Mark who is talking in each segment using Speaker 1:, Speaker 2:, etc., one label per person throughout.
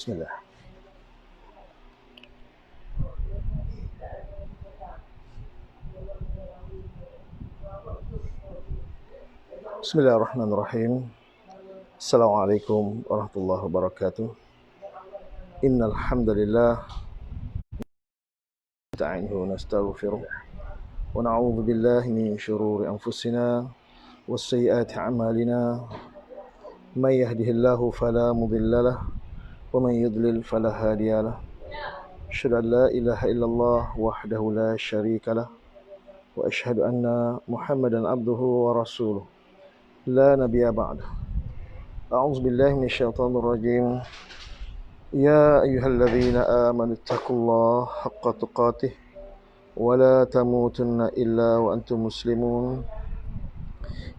Speaker 1: Bismillah. Bismillahirrahmanirrahim. Assalamualaikum warahmatullahi wabarakatuh. Innal hamdalillah nasta'inuhu wa nastaghfiruh wa na'udzu billahi min shururi anfusina was sayyiati a'malina. May yahdihillahu fala mudilla lahu wa man yudlil fala hadiya lahu. Asyhadu an la ilaha illallah wahdahu la syarika lahu wa asyhadu anna Muhammadan abduhu wa rasuluh. La nabiyya ba'dah. A'udzu billahi minasyaitonir rajim. Ya ayyuhalladzina amanu taqullaha haqqa tuqatih wa la tamutunna illa wa antum muslimun.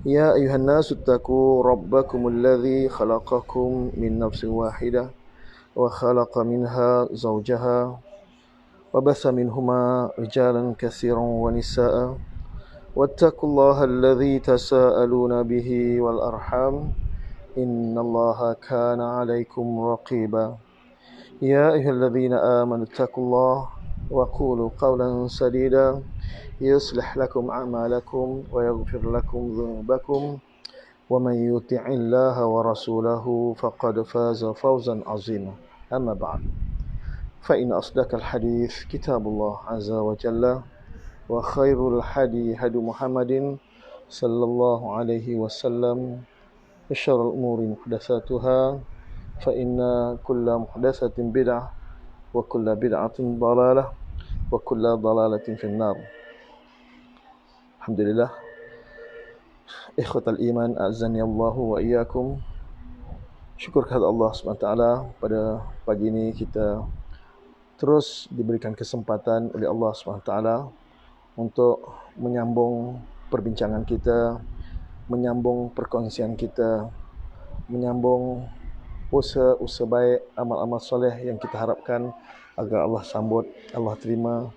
Speaker 1: Ya ayyuhan nasu taqu rabbakumul ladzi khalaqakum min nafsin wahidah wa khalaqa minha zawjaha wa bassa minhuma rijalan katsiran wa nisaa'a wattaqullaha alladzi tasaaluna bihi wal arham innallaha kana 'alaikum raqiba. Ya ayyuhalladzina amanu taqullaha wa qulu qawlan sadida yuslih lakum a'malakum wa yaghfir lakum dhunubakum wa man yuti'illaha wa rasulahu faqad faza fawzan 'azima. Amma ba'd. Fa inna asdaqal hadits kitabullah azza wa jalla wa khairul hadi hadi Muhammadin sallallahu alaihi wasallam wa syarrul umuri muhdatsatuha fa inna kulla muhdatsatin bid'ah wa kulla bid'atin dhalalah wa kulla dhalalatin finnar. Alhamdulillah, ikhwatal iman azani Allah wa iyyakum. Syukur kepada Allah SWT pada pagi ini kita terus diberikan kesempatan oleh Allah SWT untuk menyambung perbincangan kita, menyambung perkongsian kita, menyambung usaha-usaha baik, amal-amal soleh yang kita harapkan agar Allah sambut, Allah terima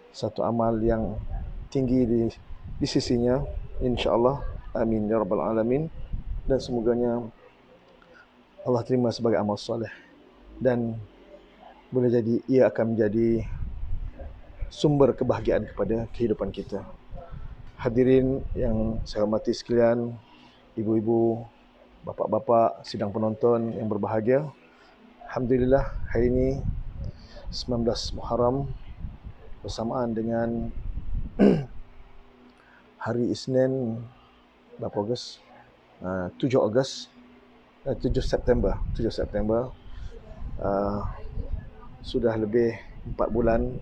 Speaker 1: satu amal yang tinggi di sisinya, insya-Allah. Amin ya rabbal alamin. Dan semoganya Allah terima sebagai amal soleh dan boleh jadi ia akan menjadi sumber kebahagiaan kepada kehidupan kita. Hadirin yang saya hormati sekalian, ibu-ibu, bapak-bapak, sidang penonton yang berbahagia. Alhamdulillah, hari ini 19 Muharram bersamaan dengan hari Isnin berapa Ogos? 7 Ogos 7 September sudah lebih 4 bulan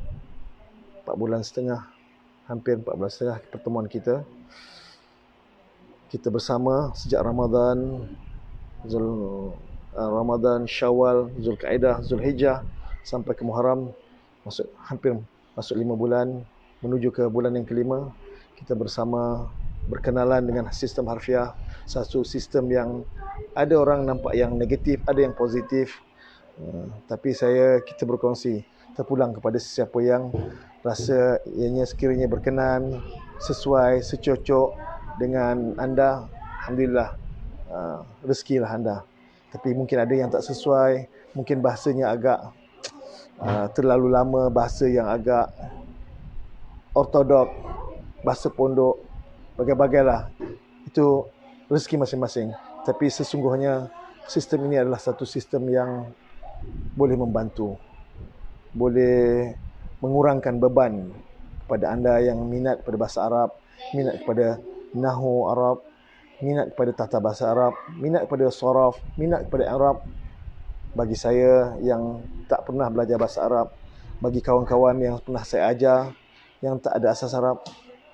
Speaker 1: setengah, hampir 4 bulan setengah pertemuan kita bersama sejak Ramadan, Ramadan, Syawal, Zulkaidah, Zulhijjah sampai ke Muharram, hampir masuk 5 bulan menuju ke bulan yang kelima. Kita bersama berkenalan dengan sistem harfiah, satu sistem yang ada orang nampak yang negatif, ada yang positif. Tapi kita berkongsi, terpulang kepada sesiapa yang rasa ianya sekiranya berkenan, sesuai, secocok dengan anda, alhamdulillah, rezekilah anda. Tapi mungkin ada yang tak sesuai, mungkin bahasanya agak terlalu lama, bahasa yang agak ortodok, bahasa pondok, bagai-bagailah. Itu rezeki masing-masing. Tapi sesungguhnya sistem ini adalah satu sistem yang boleh membantu, boleh mengurangkan beban kepada anda yang minat pada bahasa Arab, minat kepada nahwu Arab, minat kepada tata bahasa Arab, minat kepada sharaf, minat kepada Arab. Bagi saya yang tak pernah belajar bahasa Arab, bagi kawan-kawan yang pernah saya ajar yang tak ada asas Arab,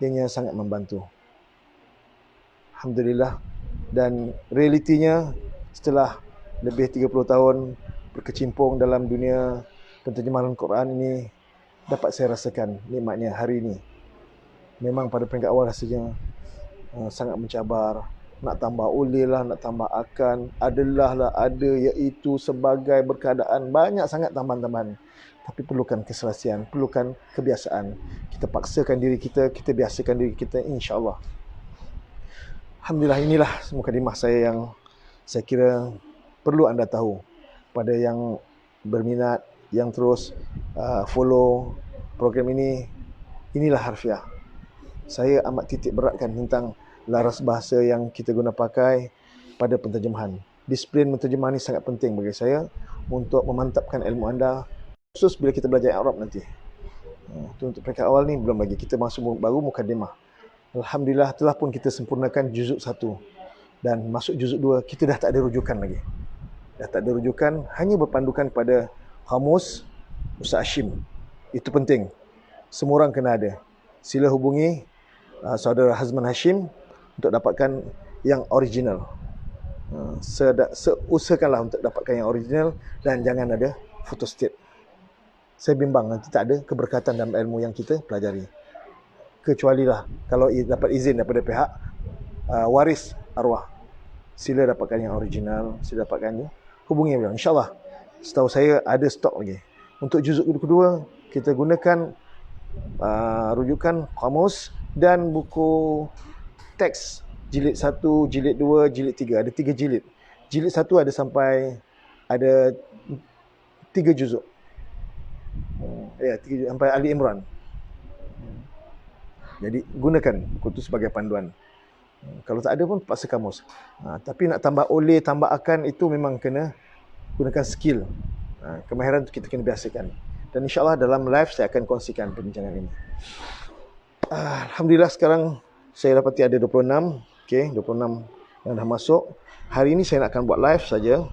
Speaker 1: ianya sangat membantu. Alhamdulillah. Dan realitinya setelah lebih 30 tahun berkecimpung dalam dunia penterjemahan Al-Quran ini, dapat saya rasakan nikmatnya hari ini. Memang pada peringkat awal rasanya sangat mencabar, nak tambah ulil lah, nak tambah akan, adalah lah, ada, iaitu, sebagai, berkeadaan, banyak sangat tambahan-tambahan. Tapi perlukan keselesian, perlukan kebiasaan. Kita paksakan diri kita, kita biasakan diri kita, insya-Allah. Alhamdulillah, inilah mukadimah saya yang saya kira perlu anda tahu. Pada yang berminat, yang terus follow program ini, inilah harfiah. Saya amat titik beratkan tentang laras bahasa yang kita guna pakai pada penterjemahan. Disiplin menterjemah ini sangat penting bagi saya untuk memantapkan ilmu anda, khusus bila kita belajar Arab nanti. Untuk peringkat awal ni belum lagi, kita masuk baru mukadimah. Alhamdulillah telah pun kita sempurnakan juzuk 1 dan masuk juzuk 2 kita dah tak ada rujukan lagi. Dah tak ada rujukan, hanya berpandukan pada kamus Ustaz Hashim. Itu penting. Semua orang kena ada. Sila hubungi saudara Hazman Hashim untuk dapatkan yang original. Usahakanlah untuk dapatkan yang original dan jangan ada photostat. Saya bimbang nanti tak ada keberkatan dalam ilmu yang kita pelajari. Kecualilah kalau dapat izin daripada pihak waris arwah. Sila dapatkan yang original, sila dapatkannya. Hubungi beliau. InsyaAllah, setahu saya ada stok lagi. Untuk juzuk kedua, kita gunakan rujukan kamus dan buku teks jilid 1, jilid 2, jilid 3. Ada 3 jilid. Jilid 1 ada sampai 3 juzuk. Ya, 3 sampai Ali Imran. Jadi gunakan buku itu sebagai panduan. Kalau tak ada pun paksa kamus. Tapi nak tambah oleh, tambah akan, itu memang kena gunakan skill. Kemahiran itu kita kena biasakan. Dan insyaAllah dalam live saya akan kongsikan perbincangan ini. Alhamdulillah sekarang saya dapati ada 26. Okay, 26 yang dah masuk. Hari ini saya nak akan buat live saja.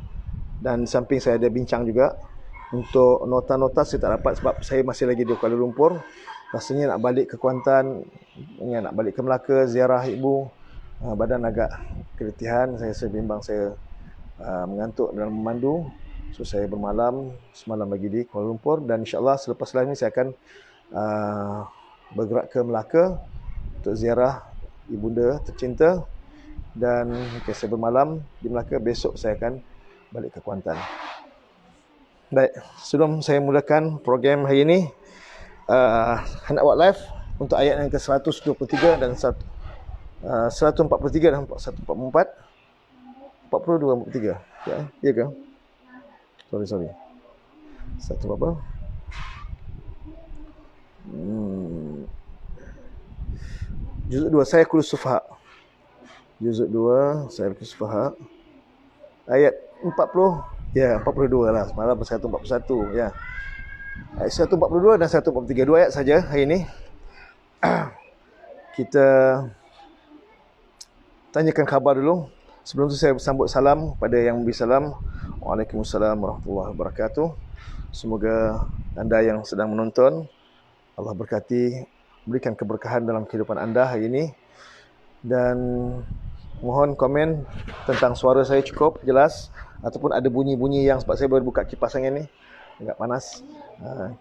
Speaker 1: Dan samping saya ada bincang juga. Untuk nota-nota saya tak dapat sebab saya masih lagi di Kuala Lumpur. Rasanya nak balik ke Kuantan, nak balik ke Melaka, ziarah ibu. Badan agak keletihan. Saya bimbang saya mengantuk dalam memandu. So saya bermalam, semalam lagi di Kuala Lumpur. Dan insyaAllah selepas live ini saya akan bergerak ke Melaka untuk ziarah ibunda tercinta. Dan saya bermalam di Melaka. Besok saya akan balik ke Kuantan. Baik, sebelum saya mulakan program hari ini, nak buat live untuk ayat yang ke-123 dan 143 dan 144. 42, 43. Ya ke? Sorry. Satu apa? Juzuk 2, saya kulus sufaha. Juzuk 2, saya kulus sufaha. Ayat 40. Ya, 42 lah. Semalam 141. Ya. Ayat 142 dan 143. 2 ayat saja hari ini. Kita tanyakan khabar dulu. Sebelum tu saya sambut salam pada yang memberi salam. Waalaikumsalam warahmatullahi wabarakatuh. Semoga anda yang sedang menonton, Allah berkati, berikan keberkahan dalam kehidupan anda hari ini. Dan mohon komen tentang suara saya cukup jelas, ataupun ada bunyi-bunyi yang, sebab saya baru buka kipas angin ni, agak panas.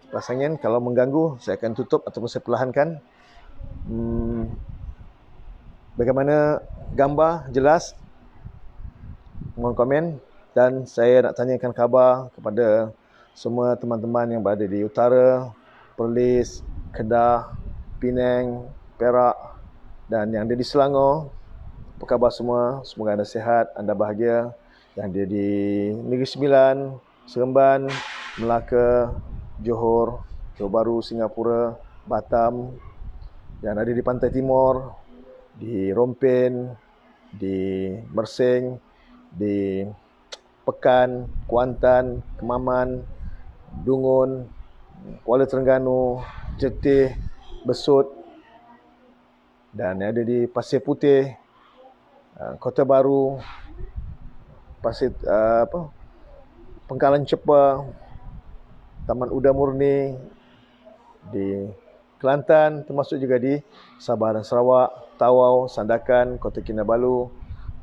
Speaker 1: Kipas angin kalau mengganggu saya akan tutup ataupun saya perlahankan. Bagaimana gambar jelas, mohon komen. Dan saya nak tanyakan khabar kepada semua teman-teman yang berada di utara, Perlis, Kedah, Penang, Perak dan yang ada di Selangor. Apa khabar semua? Semoga anda sihat, anda bahagia. Yang ada di Negeri Sembilan, Seremban, Melaka, Johor, Johor Bahru, Singapura, Batam, dan ada di Pantai Timur, di Rompen, di Mersing, di Pekan, Kuantan, Kemaman, Dungun, Kuala Terengganu, Jetih, Besut, dan yang ada di Pasir Putih, Kota Baru, Pengkalan Cepa, Taman Uda Murni, di Kelantan, termasuk juga di Sabah dan Sarawak, Tawau, Sandakan, Kota Kinabalu,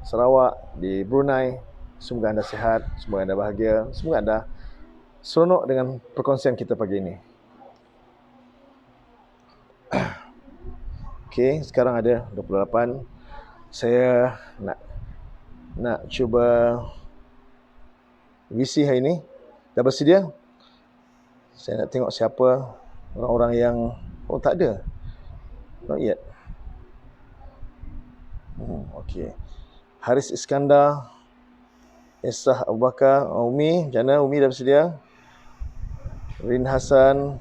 Speaker 1: Sarawak, di Brunei. Semoga anda sihat, semoga anda bahagia, semoga anda seronok dengan perkongsian kita pagi ini. Okey, sekarang ada 28. Saya nak cuba visi hari ini. Dah bersedia? Saya nak tengok siapa orang-orang yang... Oh, tak ada. Not yet. Okey. Haris Iskandar, Esah Abu Bakar, Umi. Macam mana Umi dah bersedia? Rin Hasan,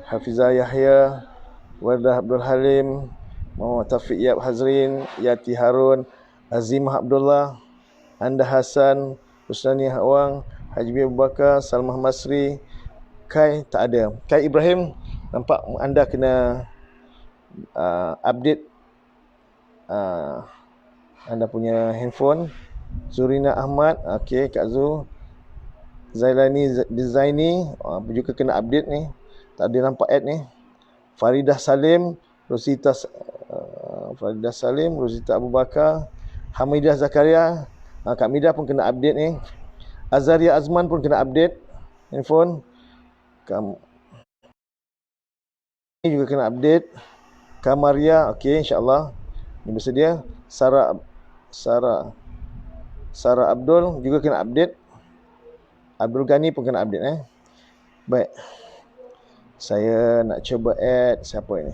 Speaker 1: Hafizah Yahya, Wardah Abdul Halim, Muhammad Taufik Yab Hazrin, Yati Harun, Azimah Abdullah, Anda Hasan, Husnani Hawang, Haji Abu Bakar, Salmah Masri. Kai tak ada. Kai Ibrahim, nampak anda kena update anda punya handphone. Zurina Ahmad, okey, Kak Zu. Zailani Dizaini, juga kena update ni. Tak ada nampak add ni. Faridah Salim, Rosita Abu Bakar, Hamidah Zakaria, Kak Midah pun kena update ni. Azaria Azman pun kena update handphone. Ini juga kena update. Kamaria, okey, insya-Allah. Ini bersedia. Sarah Abdul juga kena update. Abdul Ghani pun kena update Baik. Saya nak cuba add siapa ini?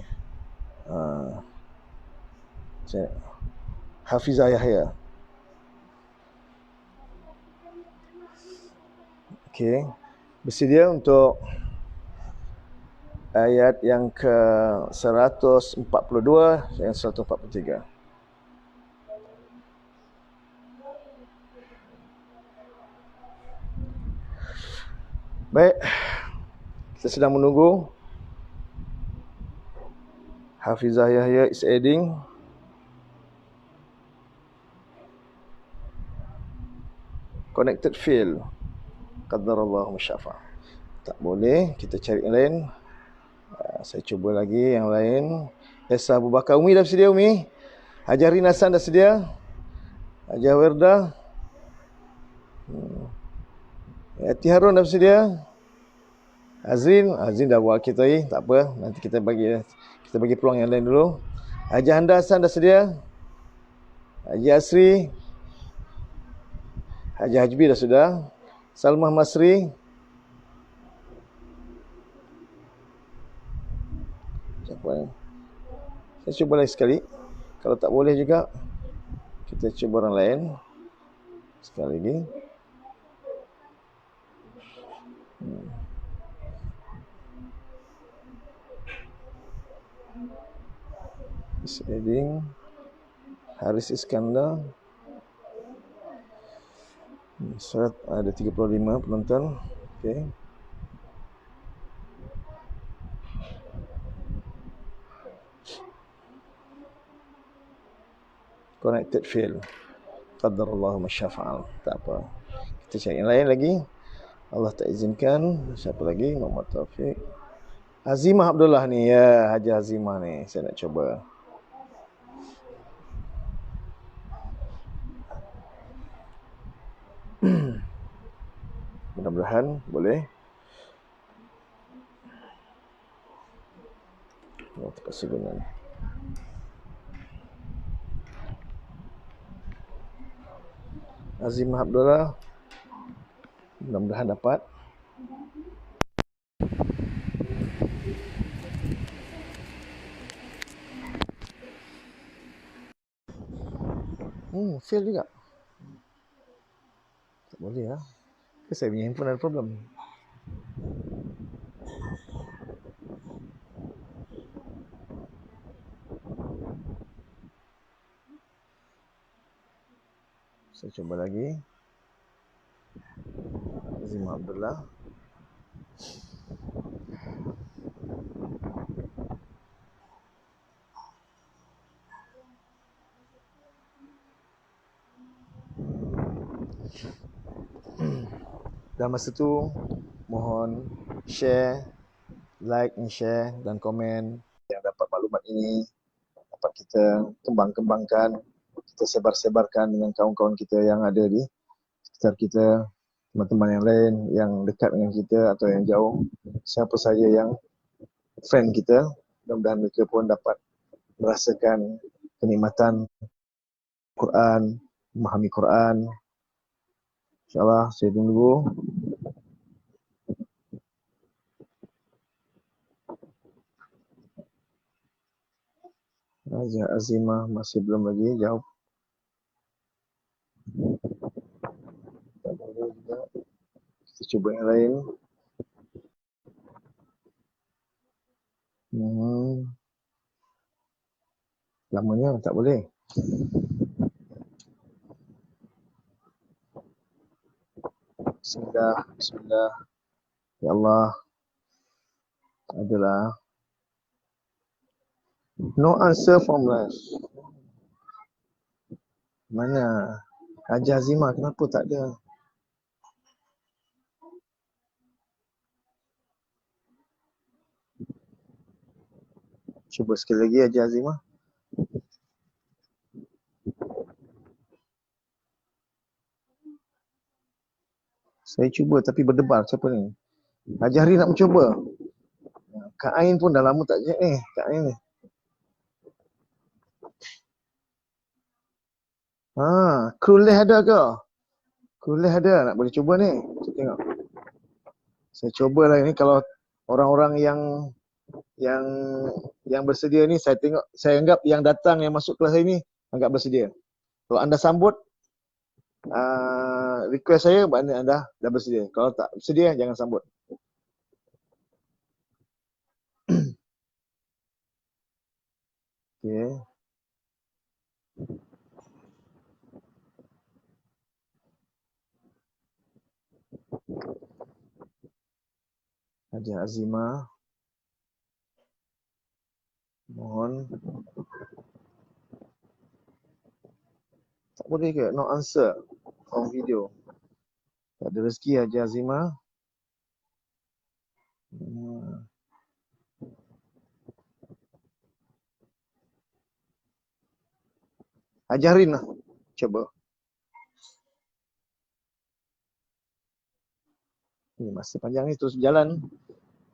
Speaker 1: Hafizah Yahya. Okey. Bersedia untuk ayat yang ke 142 dan 143. Baik, kita sedang menunggu. Hafizah Yahya is adding. Connected fail. Qadarallahu masyafa. Tak boleh, kita cari yang lain. Saya cuba lagi yang lain. Esa Abu Bakar. Umi dah sedia, Umi? Hajar Rinasan dah sedia? Hajar Werda? Yati Harun dah sedia? Azrin dah buat kita ni, tak apa. Nanti kita bagi peluang yang lain dulu. Haji Handa Hasan dah sedia? Haji Asri? Haji Hajbi dah sudah. Salmah Masri? Siapa ni? Saya cuba lagi sekali. Kalau tak boleh juga, kita cuba orang lain. Sekali lagi. Adding. Haris Iskandar. Surat ada 35 penonton. Okey. Connected fail. Qadarallahu masyafa'al. Tak apa. Kita cari yang lain lagi. Allah tak izinkan. Siapa lagi? Muhammad Taufik. Azimah Abdullah ni. Ya, Haji Azimah ni. Saya nak cuba. Mudah-mudahan boleh. Terpaksa guna ni. Azimah Abdullah. Mudah-mudahan dapat. Fail juga. Tak boleh lah. Saya punya handphone ada problem. Saya cuba lagi. Azimah Abdullah. Dan masa tu mohon share, like and share dan komen yang dapat maklumat ini dapat kita kembangkan, kita sebar-sebarkan dengan kawan-kawan kita yang ada di sekitar kita, teman-teman yang lain yang dekat dengan kita atau yang jauh, siapa saja yang friend kita, mudah-mudahan mereka pun dapat merasakan kenikmatan Quran, memahami Quran. InsyaAllah saya tunggu. Raja Azimah masih belum lagi jawab. Tak boleh juga. Kita cuba yang lain. Lamanya tak boleh. Bismillah, bismillah. Ya Allah, adalah no answer from life. Mana? Haji Azimah kenapa tak ada? Cuba sekali lagi Haji Azimah. Saya cuba tapi berdebar. Siapa ni? Haji Hari nak mencuba. Kak Ain pun dah lama tak cek ni. Kak Ain ni. Kruleh ada ke? Kruleh ada. Nak boleh cuba ni. Saya tengok. Saya cubalah ni kalau orang-orang yang yang bersedia ni saya tengok, saya anggap yang datang yang masuk kelas ini anggap bersedia. Kalau anda sambut request saya, maknanya anda dah bersedia. Kalau tak bersedia jangan sambut. Okey. Haji Azimah, mohon. Tak boleh ke? No answer on video. Tak ada rezeki Haji Azimah. Haji Harin lah. Cuba. Ini masih panjang ni terus berjalan.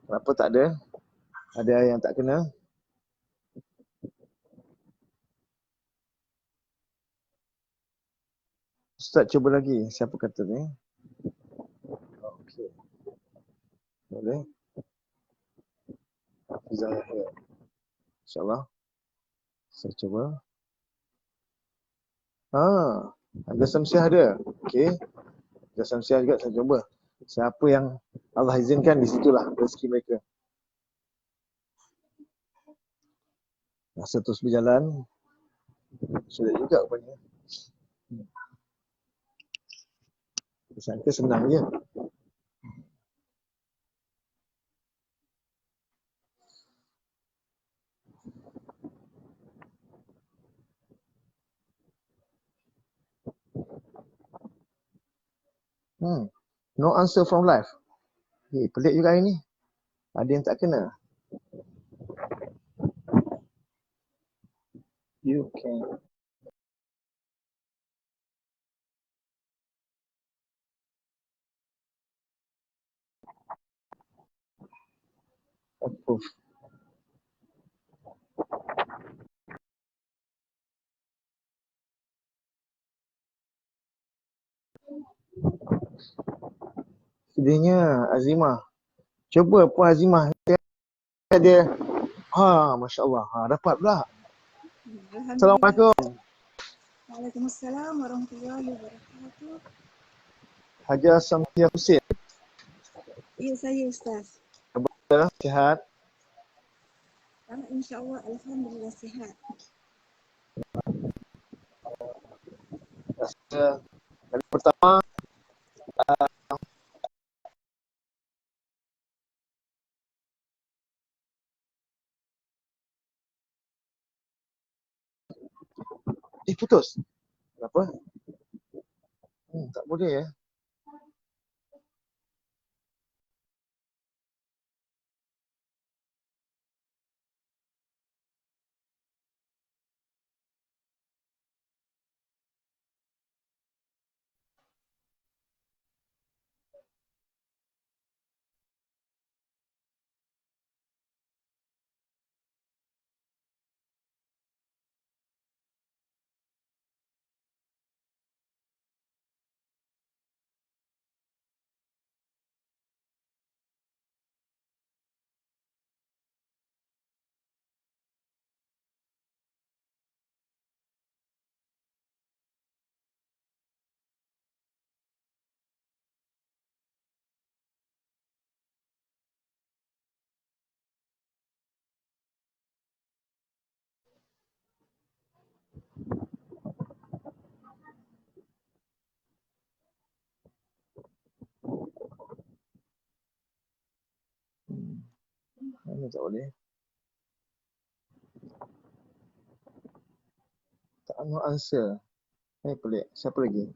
Speaker 1: Kenapa tak ada? Ada yang tak kena. Ustaz cuba lagi. Siapa kata ni? Okey. Boleh. Hafizah Yahya. InsyaAllah. Saya cuba. Haji Samsiah ada. Okey. Haji Samsiah juga saya cuba. Siapa yang Allah izinkan, di situlah rezeki mereka. Masa terus berjalan. Sulit juga rupanya. Sangka senang je. No answer from life. Pelik juga hari ni. Ada yang tak kena. You can approve. Sedihnya Azimah. Cuba Puan Azimah. Dia. Masya Allah. Dapat pula. Assalamualaikum.
Speaker 2: Waalaikumsalam warahmatullahi wabarakatuh.
Speaker 1: Haji Samsiah Husin.
Speaker 2: Ya, saya Ustaz.
Speaker 1: Khabar sihat?
Speaker 2: InsyaAllah, Alhamdulillah sihat.
Speaker 1: Rasa kali pertama putus. Kenapa? Tak boleh ya. ni tak boleh. Tak no answer. Pelik. Siapa lagi?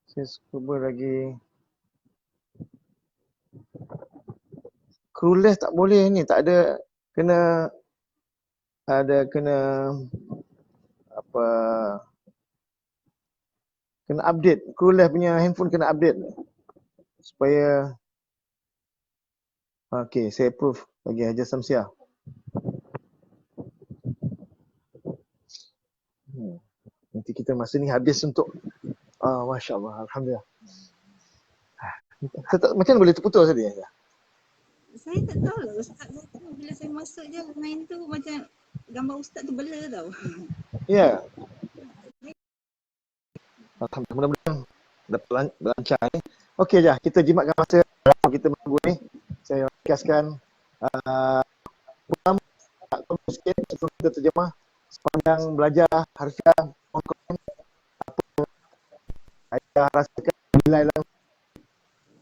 Speaker 1: Saya cuba lagi. Clueless tak boleh ni. Tak ada. Kena apa, kena update. Clueless punya handphone kena update supaya. Okey, saya approve bagi Haji Samsiah. Nanti kita masa ni habis untuk Masya Allah, Alhamdulillah. Macam mana boleh terputus tadi?
Speaker 2: Saya tak tahu lah Ustaz. Bila saya masuk je main tu macam gambar Ustaz tu blur tau.
Speaker 1: Ya. Alhamdulillah, mudah-mudahan dapat lancar ni. Okey je, kita jimatkan masa kita menunggu ni. Saya ringkaskan sikit sebelum kita terjemah sepanjang belajar harfiah apa saya rasakan nilai dalam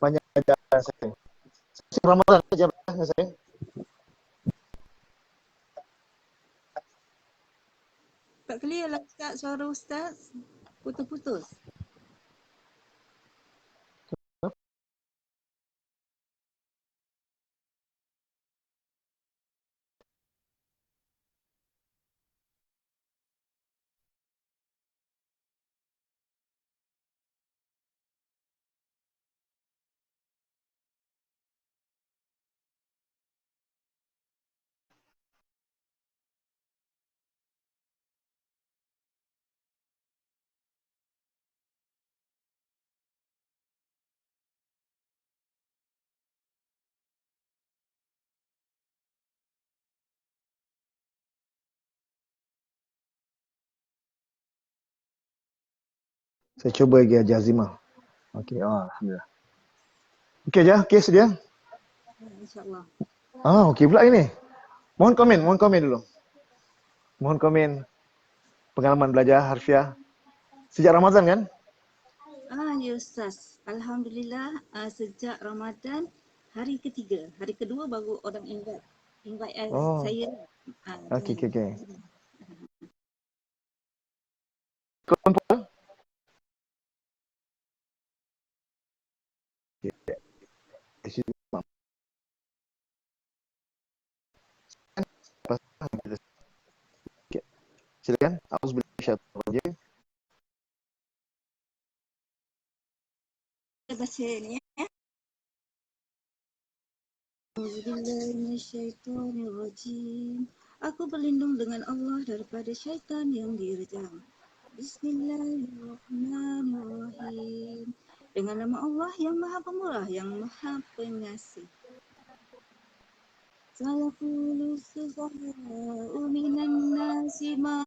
Speaker 1: banyak belajar saya. Saya Ramadan saja saya.
Speaker 2: Tak clear lah Ustaz, suara Ustaz. Putus-putus.
Speaker 1: Saya cuba lagi Haji Azimah. Okey, alhamdulillah. Okey je, okey sedia?
Speaker 2: InsyaAllah.
Speaker 1: Okey pula ini. Mohon komen dulu. Mohon komen pengalaman belajar harfiah sejak Ramadan kan?
Speaker 2: Ya Ustaz. Alhamdulillah sejak Ramadan hari ketiga. Hari kedua baru orang invite saya.
Speaker 1: Okey. Kumpul. Silakan. Auzubillahi minasyaitonir rajim.
Speaker 2: Saya baca ni ya. Auzubillahiminasyaitonirrajim. Aku berlindung dengan Allah daripada syaitan yang direjam. Bismillahirrahmanirrahim. Dengan nama Allah yang Maha Pemurah, yang Maha Pengasih. Sayaqulu sufaha'u minan nasi ma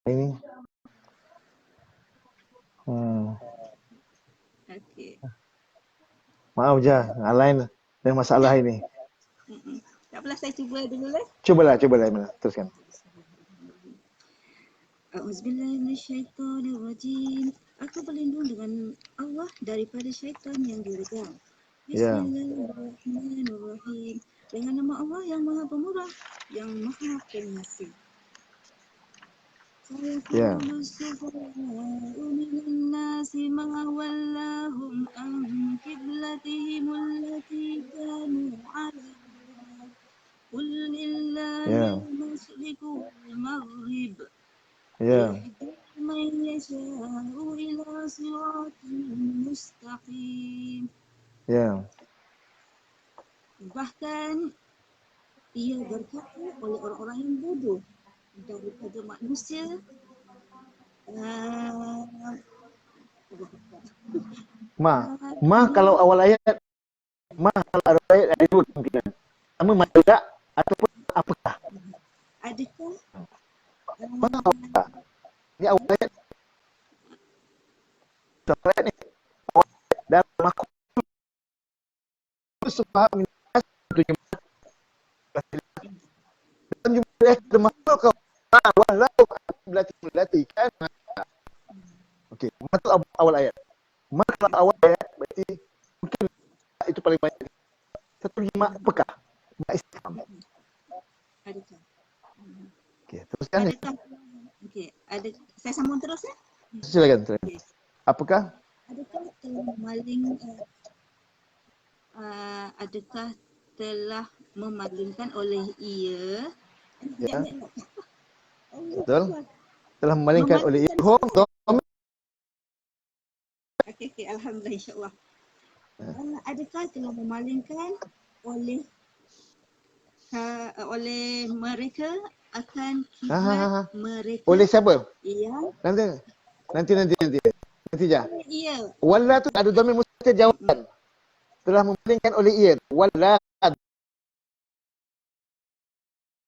Speaker 1: Ini.
Speaker 2: Okey.
Speaker 1: Maaf je, lain ada masalah ini.
Speaker 2: Tak apalah, saya cuba dulu lah.
Speaker 1: Cubalah teruskan.
Speaker 2: Auzubillahiminasyaitonirrajim. Aku berlindung dengan Allah daripada syaitan yang direjam.
Speaker 1: Ya.
Speaker 2: Bismillahirrahmanirrahim. Dengan nama Allah yang Maha Pemurah, yang Maha Pengasih. Sayaqulu sufaha'u minan nasi ma wallahum an qiblatihim allati kanu 'alaiha. Qul lillahil masyriqu wal maghrib. Yahdi man yasha'u ila siratin mustaqim. Bahkan ia berkata oleh orang-orang yang bodoh daripada manusia.
Speaker 1: Ma. Ma kalau awal ayat, ma kalau awal ayat ada dua kemungkinan. Pertama tidak ataupun apakah.
Speaker 2: Adakah
Speaker 1: Ma apakah. Ini awal ayat. Awal ayat ni. Awal ayat. Dan makhluk sebab dalam jumlah ayat ada makhluk kau. Walau berlatih kan. Okey, ma tu awal ayat. Ma kalau awal ayat berarti mungkin itu paling banyak. Satu lagi mak apakah. Mak istifham.
Speaker 2: adakah?
Speaker 1: Okey, teruskan ni.
Speaker 2: Adakah? Okey, ada saya sambung terus ya?
Speaker 1: Silakan.
Speaker 2: Okey.
Speaker 1: Apakah?
Speaker 2: Adakah telah memaling adakah telah memalingkan oleh ia
Speaker 1: Ya,
Speaker 2: Allah
Speaker 1: betul.
Speaker 2: Allah.
Speaker 1: Telah memalingkan oleh
Speaker 2: Memalingkan
Speaker 1: Ibhum.
Speaker 2: okey, alhamdulillah insya-Allah. Adakah telah memalingkan oleh mereka akan kiblat mereka
Speaker 1: Oleh siapa?
Speaker 2: yang
Speaker 1: Nanti. Nanti je.
Speaker 2: ia
Speaker 1: Wala tu ada dhamir mustatir jawapan. Telah memalingkan oleh ia. Wala.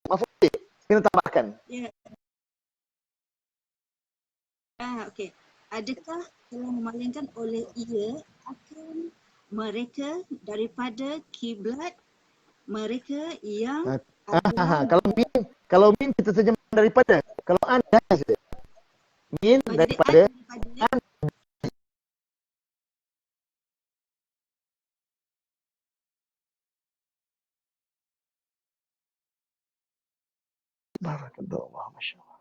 Speaker 1: Maf'ul. Kena tambahkan.
Speaker 2: ya okey. Adakah telah memalingkan oleh ia akan mereka daripada kiblat mereka yang adalah
Speaker 1: Kalau min kita terjemah daripada. Kalau anda saja. Min
Speaker 2: jadi
Speaker 1: daripada.
Speaker 2: daripada
Speaker 1: Barakallahu, masya-Allah.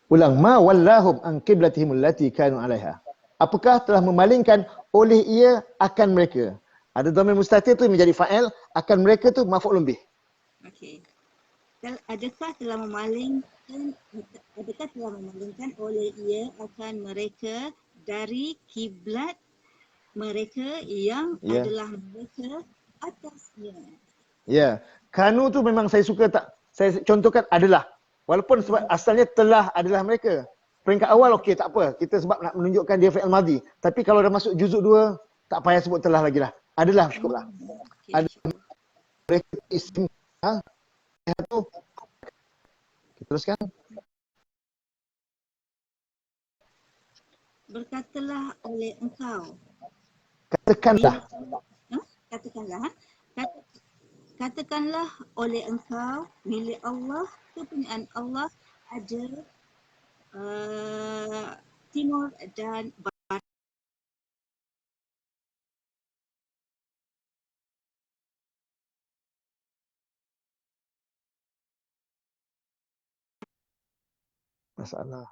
Speaker 1: Ulang, ma wallahum an qiblatihim allati kanu 'alaiha. Apakah telah memalingkan oleh ia akan mereka? Ada dhamir mustatir tu menjadi fa'il, akan mereka tu maf'ulun bih.
Speaker 2: okey. Adakah telah memalingkan oleh ia akan mereka dari kiblat mereka yang
Speaker 1: Ya.
Speaker 2: adalah mereka atasnya.
Speaker 1: Ya. Kanu tu memang saya suka tak saya contohkan adalah. Walaupun sebab asalnya telah adalah mereka. Peringkat awal okey tak apa. Kita sebab nak menunjukkan dia fi'il madhi. Tapi kalau dah masuk juzuk 2, tak payah sebut telah lagi lah. Adalah cukuplah.
Speaker 2: Okey,
Speaker 1: Ada
Speaker 2: insya-Allah.
Speaker 1: mereka isim. Ha? Tu. Kita teruskan.
Speaker 2: Berkatalah oleh engkau
Speaker 1: Katakanlah.
Speaker 2: katakanlah katakanlah oleh engkau milik Allah kepunyaan Allah ada timur dan
Speaker 1: Masalah.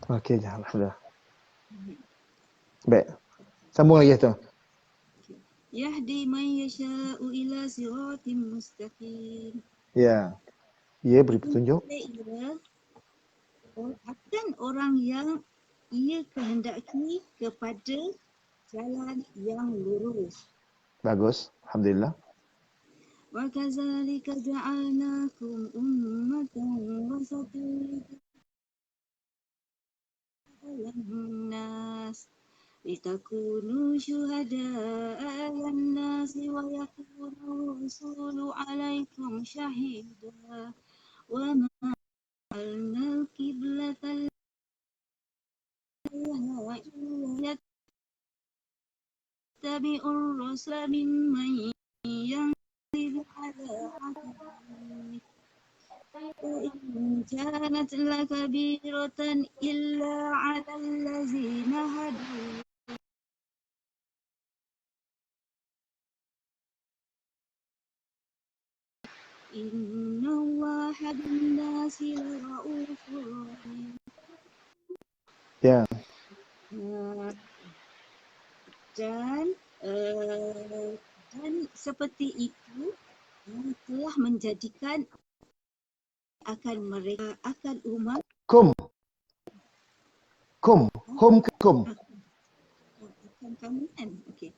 Speaker 1: Okey, alhamdulillah. Baik. Sambung lagi tu.
Speaker 2: yahdi man yasha'u ila siratim mustaqim.
Speaker 1: Ya. Ia beri petunjuk.
Speaker 2: Ia akan orang yang ia kehendaki kepada jalan yang lurus.
Speaker 1: Bagus. Alhamdulillah.
Speaker 2: Wa kadzalika ja'alnakum ummatan wasatan nas litakunu syuhada'a 'alan nasi wa yakuna rasulu 'alaikum syahida wa ma al-qiblata نتبع الرسل ممن ينقلب على عقبيه وإن كانت لكبيرة إلا على الذين هدوا إن الله بالناس لرؤوف رحيم.
Speaker 1: Ya.
Speaker 2: Dan seperti itu telah menjadikan akan mereka akan umat
Speaker 1: Kum. Hum ke kum.
Speaker 2: akan kamu kan. Okey.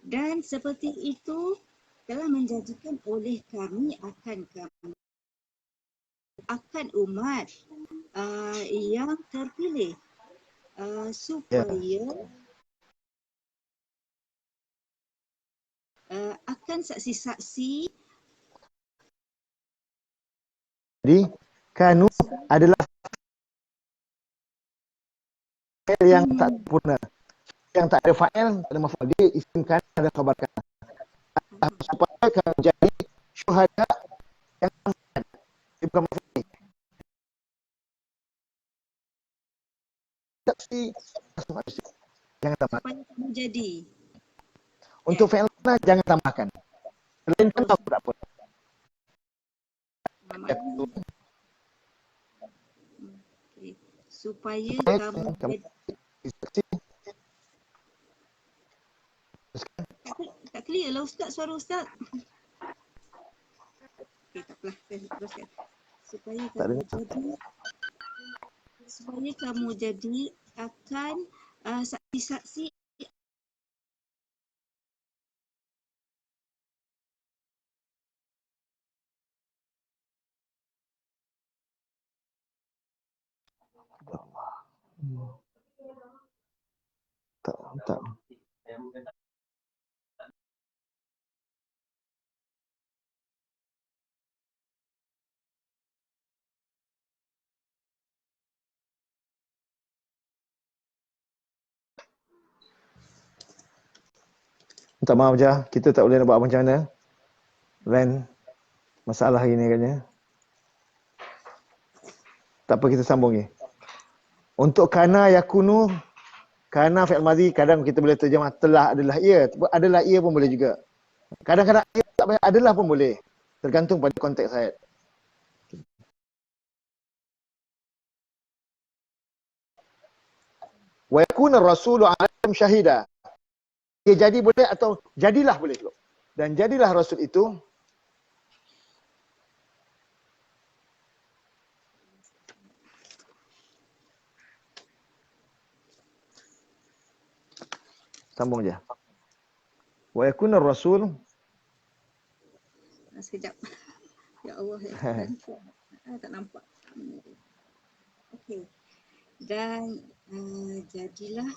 Speaker 2: Dan seperti itu telah menjadikan oleh kami akan kamu akan umat yang terpilih supaya akan saksi-saksi.
Speaker 1: Jadi kanu adalah fa'il yang tak sempurna. Yang tak ada fa'il, tak ada maf'ul. Dia isim kana ada khabar kana. Supaya kamu jadi syuhada yang sempurna. Dia bukan maf'ul. Saksi. Jangan tambah.
Speaker 2: Supaya kamu jadi.
Speaker 1: Untuk fa'il kana jangan tambahkan. Selain kana tak apa.
Speaker 2: Okay. Supaya kamu jadi. Tak clear lah Ustaz, suara Ustaz. Okay, tak apalah, saya teruskan. Supaya kamu jadi akan saksi-saksi
Speaker 1: Tak. Minta maaf je, kita tak boleh nak buat macam mana. Lain masalah hari ni katanya. Tak apa, kita sambung ni. Untuk kana yakunu, kana fi'il madhi kadang kita boleh terjemah telah adalah ia. Adalah ia pun boleh juga. Kadang-kadang ia tak payah adalah pun boleh. Tergantung pada konteks ayat. Wa yakuna rasulu 'alaikum syahida. Dia jadi boleh atau jadilah boleh juga. Dan jadilah rasul itu sambung je. Wa yakuna rasul
Speaker 2: sekejap. Ya Allah ya. Tak nampak. Okey. Dan jadilah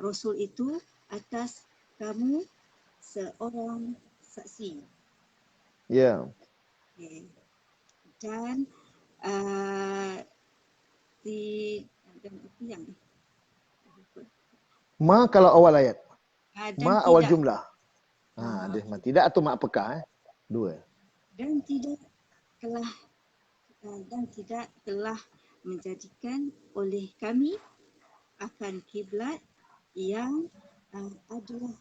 Speaker 2: Rasul itu atas kamu seorang saksi.
Speaker 1: Ya.
Speaker 2: Okay. Dan dan apa yang
Speaker 1: Ma kalau awal ayat. Ma awal
Speaker 2: tidak,
Speaker 1: jumlah. Dia tidak atau ma apakah? Dua.
Speaker 2: Dan tidak telah menjadikan oleh kami akan kiblat yang adalah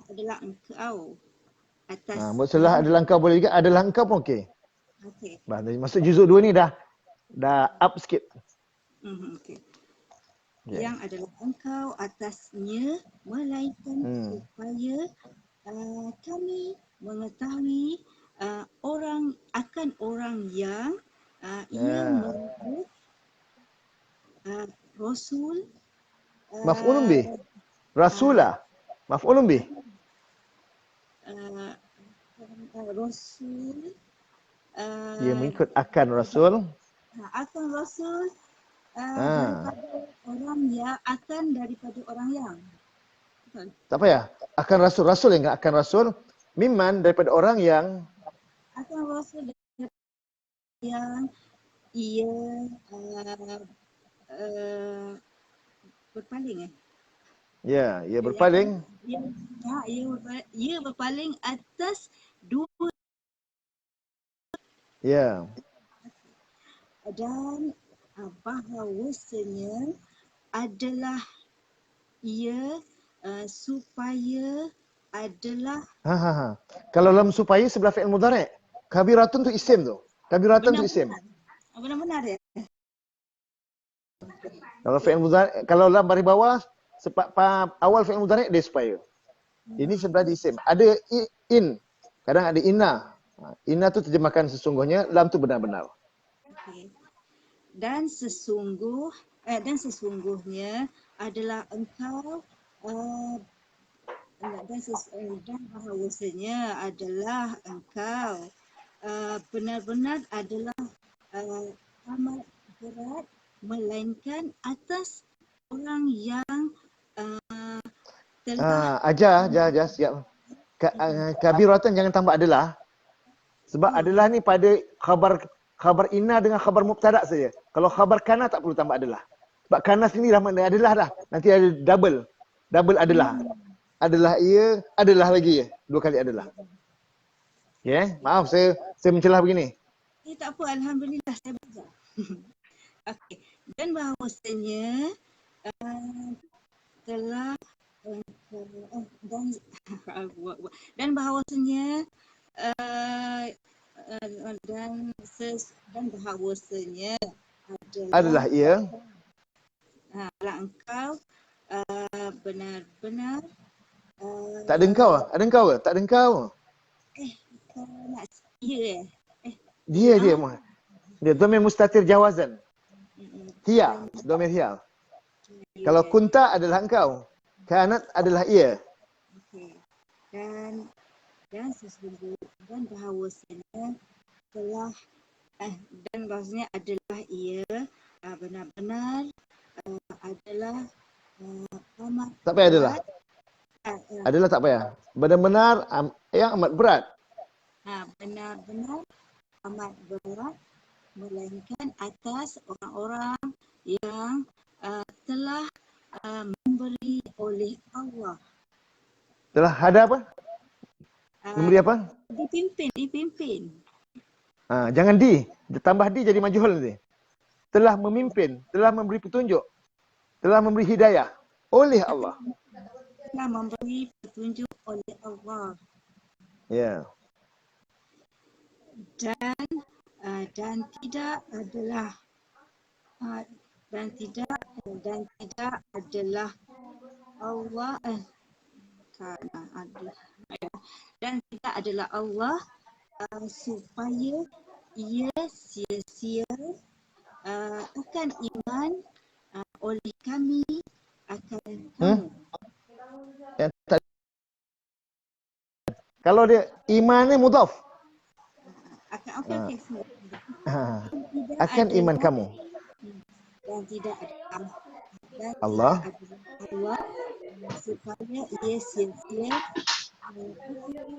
Speaker 2: adalah engkau atas.
Speaker 1: Maksudlah adalah engkau boleh juga, adalah engkau pun okey.
Speaker 2: Okey.
Speaker 1: Maksud juzuk 2 ni dah up sikit.
Speaker 2: Okey. Yang adalah engkau atasnya, melainkan supaya kami mengetahui orang yang ia menyebut Rasul.
Speaker 1: Maf'ulun bih. Rasulah. Maf'ulun bih.
Speaker 2: Rasul.
Speaker 1: Dia mengikut akan Rasul.
Speaker 2: Akan Rasul daripada orang yang daripada orang yang. Betul.
Speaker 1: Tak payah. Akan Rasul. Rasul yang akan Rasul. Mimman daripada orang yang.
Speaker 2: Akan Rasul yang ia berpaling
Speaker 1: Ya, ia
Speaker 2: Yang
Speaker 1: berpaling.
Speaker 2: ia, ia berpaling atas dua
Speaker 1: Ya.
Speaker 2: dan bahawasanya adalah ia supaya adalah
Speaker 1: Ha ha ha. Kalau dalam supaya sebelah fi'il mudhari'. Kabiratun tu isim tu. Kabiratun tu isim.
Speaker 2: benar-benar. Benar-benar ya.
Speaker 1: Kalau fi'il mudhari', kalau dalam baris bawah awal fi'il mudhari' dia supaya. Ini sebelah di isim. Ada in. Kadang ada inna. Inna tu terjemahkan sesungguhnya, lam tu benar-benar.
Speaker 2: Okay. Dan sesungguhnya adalah engkau dan bahawasanya adalah engkau benar-benar adalah amat berat melainkan atas orang yang telah
Speaker 1: Ajar, siap. Kabiratan jangan tambah adalah. Sebab adalah ni pada khabar inna dengan khabar mubtada saja. Kalau khabar kana tak perlu tambah adalah. Sebab kana sini dah mana adalah dah. Nanti ada double. Double adalah. Adalah ia, adalah lagi ya. Dua kali adalah. Ya, maaf saya mencelah begini.
Speaker 2: tak apa, alhamdulillah saya baca. Okey. Dan bahawasanya telah dan bahawasanya dan bahawasanya
Speaker 1: Adalah ia.
Speaker 2: Kalau engkau benar-benar
Speaker 1: Tak ada engkau ah? Ada engkau ke? Tak ada engkau.
Speaker 2: kau nak ya
Speaker 1: Dia. Dia dhamir mustatir jawazan. Hiya, dhamir hiya. Kalau kunta adalah engkau. Kanat adalah ia.
Speaker 2: okay. dan sesungguhnya dan bahawasanya telah dan bahawasanya adalah ia benar-benar adalah amat
Speaker 1: Tak payah adalah.
Speaker 2: berat,
Speaker 1: Adalah tak payah. Benar-benar yang amat berat.
Speaker 2: benar-benar amat berat melainkan atas orang-orang yang telah memberi oleh Allah.
Speaker 1: Telah ada apa? Memberi apa?
Speaker 2: Dipimpin.
Speaker 1: Jangan di. Tambah di jadi majhul nanti. Telah memimpin. Telah memberi petunjuk. Telah memberi hidayah. Oleh Allah.
Speaker 2: Telah memberi petunjuk oleh Allah.
Speaker 1: Ya.
Speaker 2: Dan tidak adalah Allah dan tidak adalah Allah supaya ia sia-sia akan iman oleh kami akan kamu.
Speaker 1: Kalau dia iman ni mudhaf.
Speaker 2: Okey.
Speaker 1: Akan iman kamu.
Speaker 2: Dan tidak ada
Speaker 1: Allah
Speaker 2: supaya ia sia-sia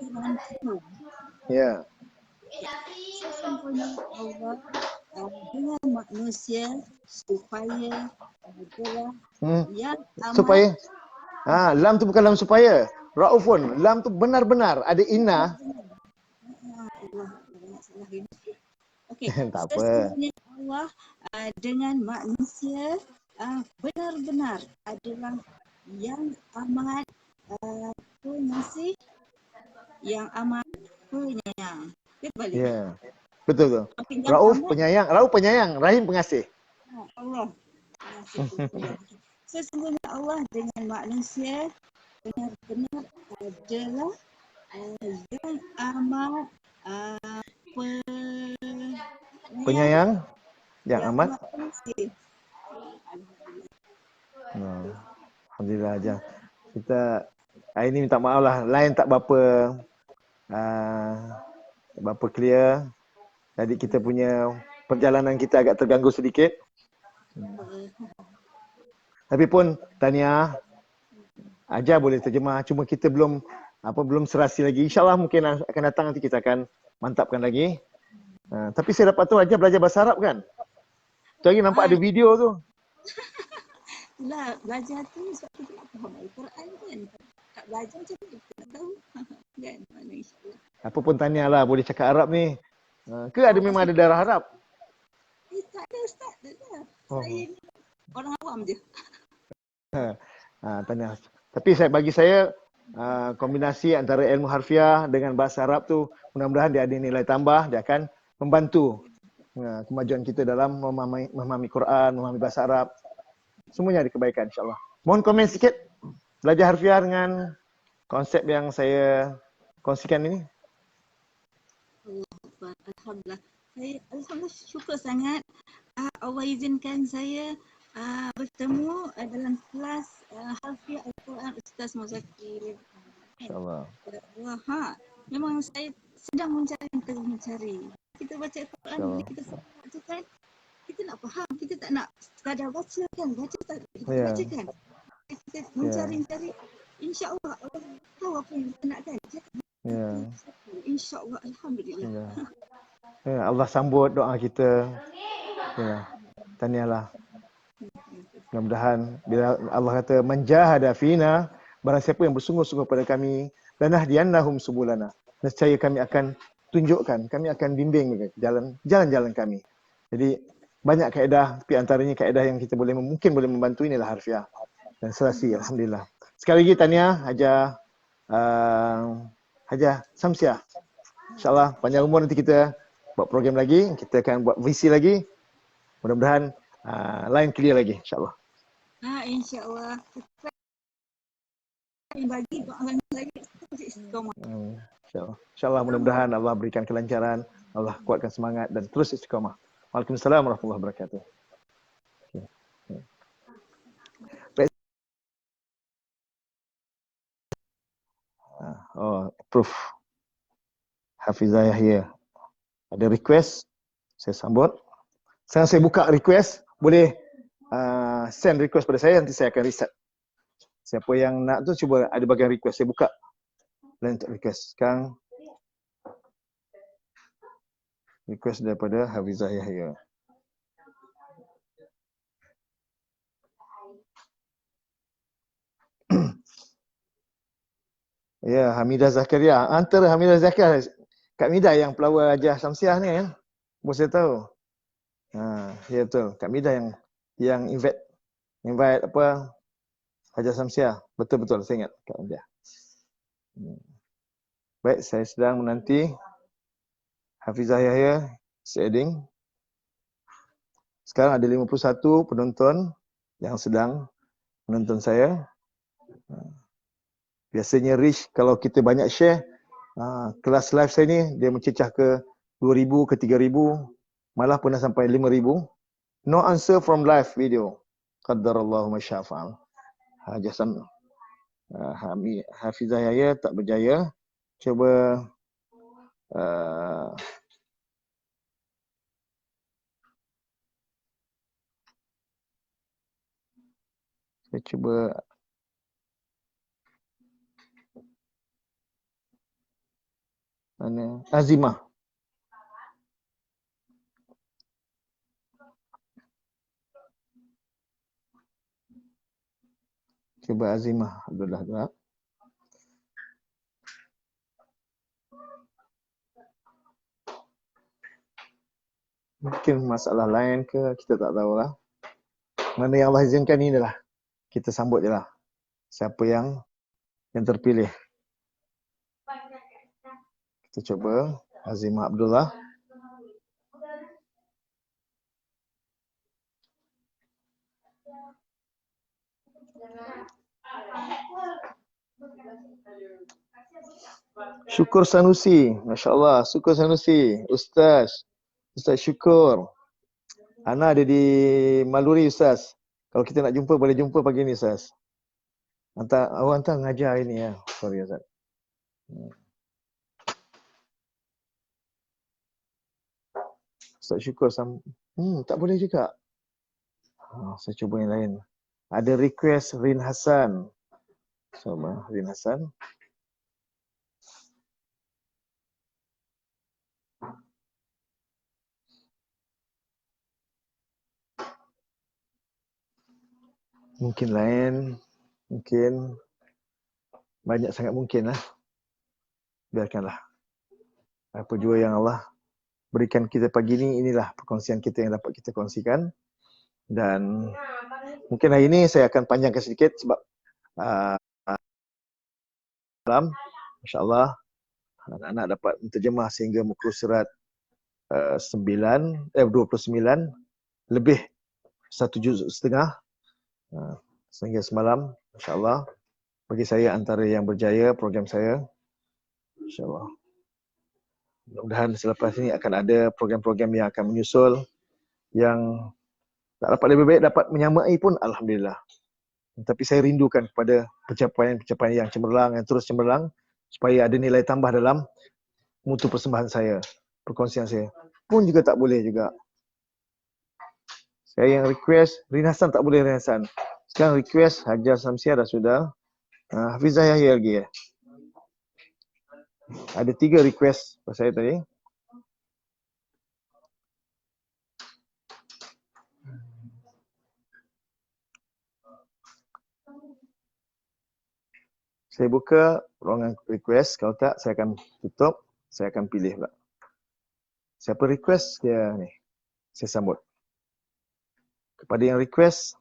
Speaker 2: iman kamu.
Speaker 1: Ya.
Speaker 2: Sesungguhnya Allah dengan manusia supaya adalah yang amat
Speaker 1: supaya lam tu bukan lam supaya. Raufun, lam tu benar-benar ada inna.
Speaker 2: Okey,
Speaker 1: tak apa.
Speaker 2: sesungguhnya Allah dengan manusia benar-benar adalah yang amat pengasih, yang amat penyayang.
Speaker 1: Ya. Betul tu. Rauf penyayang, Rahim pengasih.
Speaker 2: Allah. Sesungguhnya Allah dengan manusia benar-benar adalah yang amat
Speaker 1: penyayang, yang amat
Speaker 2: pengasih.
Speaker 1: Alhamdulillah aja. Kita hari ni minta maaf lah, line tak berapa clear. Jadi kita punya perjalanan kita agak terganggu sedikit. Tapi pun tahniah. Ajar boleh terjemah, cuma kita belum serasi lagi. InsyaAllah mungkin akan datang nanti kita akan mantapkan lagi. Tapi saya dapat tahu Ajar belajar bahasa Arab kan? Tu lagi nampak ada video tu.
Speaker 2: Itulah belajar tu sebab kita nak faham Al-Quran kan. Tak belajar macam mana kita nak tahu. Kan? Mana insyaAllah.
Speaker 1: Apa pun tanya lah, boleh cakap Arab ni. Ke ada memang ada darah Arab?
Speaker 2: Tak ada Ustaz, tak ada.
Speaker 1: Oh.
Speaker 2: Saya ni orang awam je.
Speaker 1: Tanya. Tapi bagi saya, kombinasi antara ilmu harfiah dengan bahasa Arab tu, mudah-mudahan dia ada nilai tambah, dia akan membantu kemajuan kita dalam memahami Quran, memahami bahasa Arab. Semuanya ada kebaikan insyaAllah. Mohon komen sikit, belajar harfiah dengan konsep yang saya kongsikan ini.
Speaker 2: Alhamdulillah. Alhamdulillah syukur sangat. Allah izinkan saya bertemu dalam kelas Harfiah Al-Quran Ustaz Muzakir.
Speaker 1: InsyaAllah.
Speaker 2: Memang saya sedang mencari. Kita baca Al-Quran, bila kita baca kan, kita nak faham, kita tak nak sekadar baca kan, baca tak, kita bacakan. Kita mencari, insya-Allah Allah tahu apa yang kita nak kan. InsyaAllah, Alhamdulillah.
Speaker 1: Allah sambut doa kita. Tahniahlah. Mudah-mudahan bila Allah kata manjahada fina, barang siapa yang bersungguh-sungguh pada kami, lanahdiyannahum subulana. Nescaya kami akan tunjukkan, kami akan bimbing jalan-jalan kami. Jadi banyak kaedah, tapi antaranya kaedah yang kita mungkin boleh membantu inilah harfiah dan selasi. Alhamdulillah. Sekali lagi tahniah Hajah Samsiah. InsyaAllah panjang umur nanti kita buat program lagi, kita akan buat visi lagi. Mudah-mudahan lain clear lagi insyaAllah.
Speaker 2: InsyaAllah. Bagi doakan lagi istiqamah.
Speaker 1: InsyaAllah mudah-mudahan Allah berikan kelancaran, Allah kuatkan semangat dan terus istiqamah. Waalaikumsalam warahmatullahi wabarakatuh. Proof. Hafizah Yahya. Ada request, saya sambut. Sekarang saya buka request, boleh send request pada saya, nanti saya akan reset. Siapa yang nak tu cuba ada bagian request, saya buka line untuk request. Sekarang request daripada Hafizah Yahya. Ya, Hamidah Zakaria. Antara Hamidah Zakaria, Kak Midah yang pelawar Hajah Samsiah ni ya. Boleh saya tahu. Ya betul. Kak Midah yang invite apa Hajah Samsiah. Betul-betul saya ingat Kak Midah. Baik, saya sedang menanti Hafizah Yahya shading. Sekarang ada 51 penonton yang sedang menonton saya. Biasanya reach kalau kita banyak share, kelas live saya ni dia mencecah ke 2,000 ke 3,000, malah pernah sampai 5,000. No answer from live video. Qaddarallahu ma syaa fa'al. Hafizah Yahya tak berjaya. Cuba saya cuba mana Azimah. Cuba Azimah Abdullah. Mungkin masalah lain ke, kita tak tahulah. Mana yang Allah izinkan inilah kita sambut je lah. Siapa yang terpilih. Kita cuba Azimah Abdullah. Syukur Sanusi, Masya Allah, Syukur Sanusi, Ustaz Syukur. Ana ada di Maluri Ustaz. Kalau kita nak jumpa, boleh jumpa pagi ni Ustaz. Hantar ngajar ini ya. Sorry Ustaz. Ustaz Syukur tak boleh juga. Saya cuba yang lain. Ada request Rin Hassan. Coba Rin Hassan. Mungkin lain, mungkin banyak sangat mungkin lah. Biarkanlah. Apa jua yang Allah berikan kita pagi ini, inilah perkongsian kita yang dapat kita kongsikan. Dan mungkin hari ini saya akan panjangkan sedikit sebab malam, insya-Allah anak-anak dapat menterjemah sehingga muka surat 29 lebih 1,5 juz. Sehingga semalam, insya-Allah bagi saya antara yang berjaya program saya, insya-Allah. Mudah-mudahan selepas ini akan ada program-program yang akan menyusul yang tak dapat lebih baik dapat menyamai pun alhamdulillah. Tapi saya rindukan kepada pencapaian-pencapaian yang cemerlang, yang terus cemerlang supaya ada nilai tambah dalam mutu persembahan saya, perkongsian saya. Pun juga tak boleh juga. Saya yang request, Rina Hassan tak boleh Rina Hassan. Sekarang request Hajar Samsiah dah sudah. Hafizah Yahya lagi ya. Ada 3 request pasal saya tadi. Saya buka ruangan request, kalau tak saya akan tutup, saya akan pilih pula. Siapa request dia ni, saya sambut. Kepada yang request,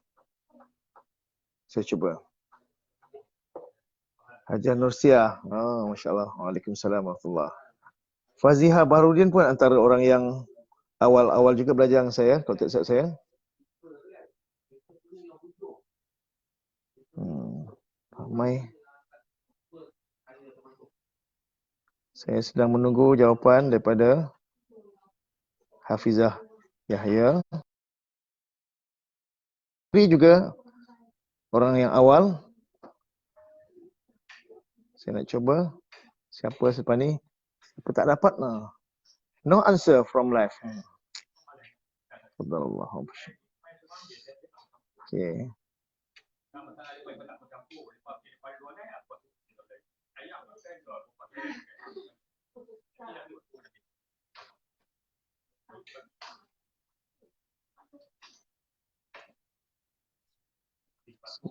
Speaker 1: saya cuba. Hajar Nursia, masya-Allah. Waalaikumsalam warahmatullahi. Faziha Baharudin pun antara orang yang awal-awal juga belajar dengan saya, kalau tak silap saya. Ramai. Saya sedang menunggu jawapan daripada Hafizah Yahya. Ini juga orang yang awal. Saya nak cuba. Siapa selepas ni? Siapa tak dapat? No answer from life. Okay.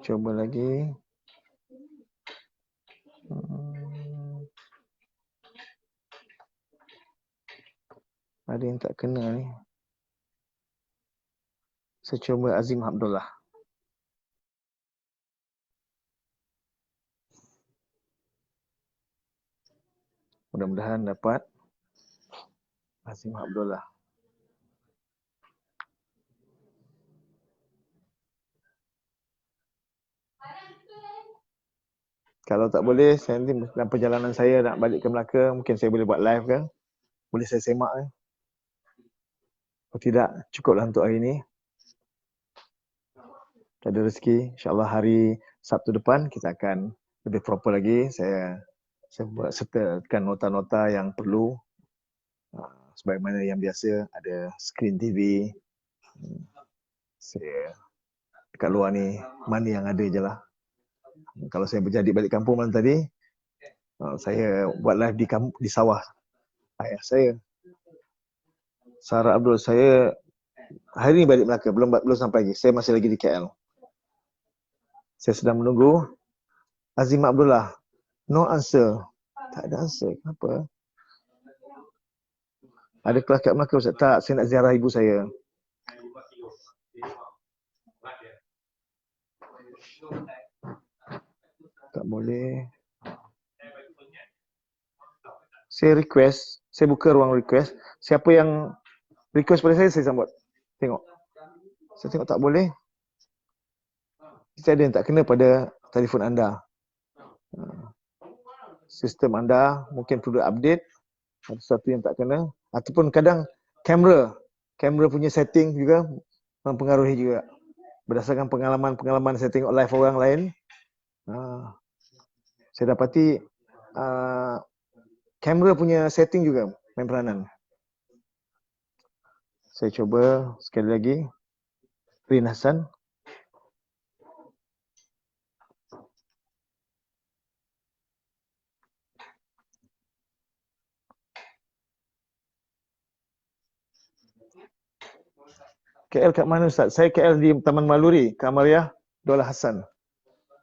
Speaker 1: Cuba lagi. Ada yang tak kena ni. Saya cuba Azim Abdullah. Mudah-mudahan dapat Azim Abdullah. Kalau tak boleh, saya nanti dalam perjalanan saya nak balik ke Melaka, mungkin saya boleh buat live ke. Boleh saya semak ke. Kalau tidak, cukuplah untuk hari ini. Tak ada rezeki, insya-Allah hari Sabtu depan kita akan lebih proper lagi. Saya buat sertakan nota-nota yang perlu. Sebagaimana yang biasa, ada skrin TV. Saya dekat luar ni, mana yang ada je lah. Kalau saya berjadi balik kampung malam tadi, saya buat live di sawah ayah saya. Sarah Abdul, saya hari ni balik Melaka, belum sampai lagi. Saya masih lagi di KL. Saya sedang menunggu Azim Abdullah. No answer. Tak ada answer. Kenapa? Ada kelas kat Melaka Ustaz? Tak, saya nak ziarah ibu saya. Tak boleh. Saya request, saya buka ruang request. Siapa yang request pada saya sambut. Tengok. Saya tengok tak boleh. Mesti ada yang tak kena pada telefon anda. Sistem anda mungkin perlu update. Ada satu yang tak kena. Ataupun kadang kamera punya setting juga mempengaruhi juga. Berdasarkan pengalaman saya tengok live orang lain, saya dapati kamera punya setting juga main peranan. Saya cuba sekali lagi. Rin Hassan. KL kat mana Ustaz? Saya KL di Taman Maluri, Kamaria. Dollah Hassan.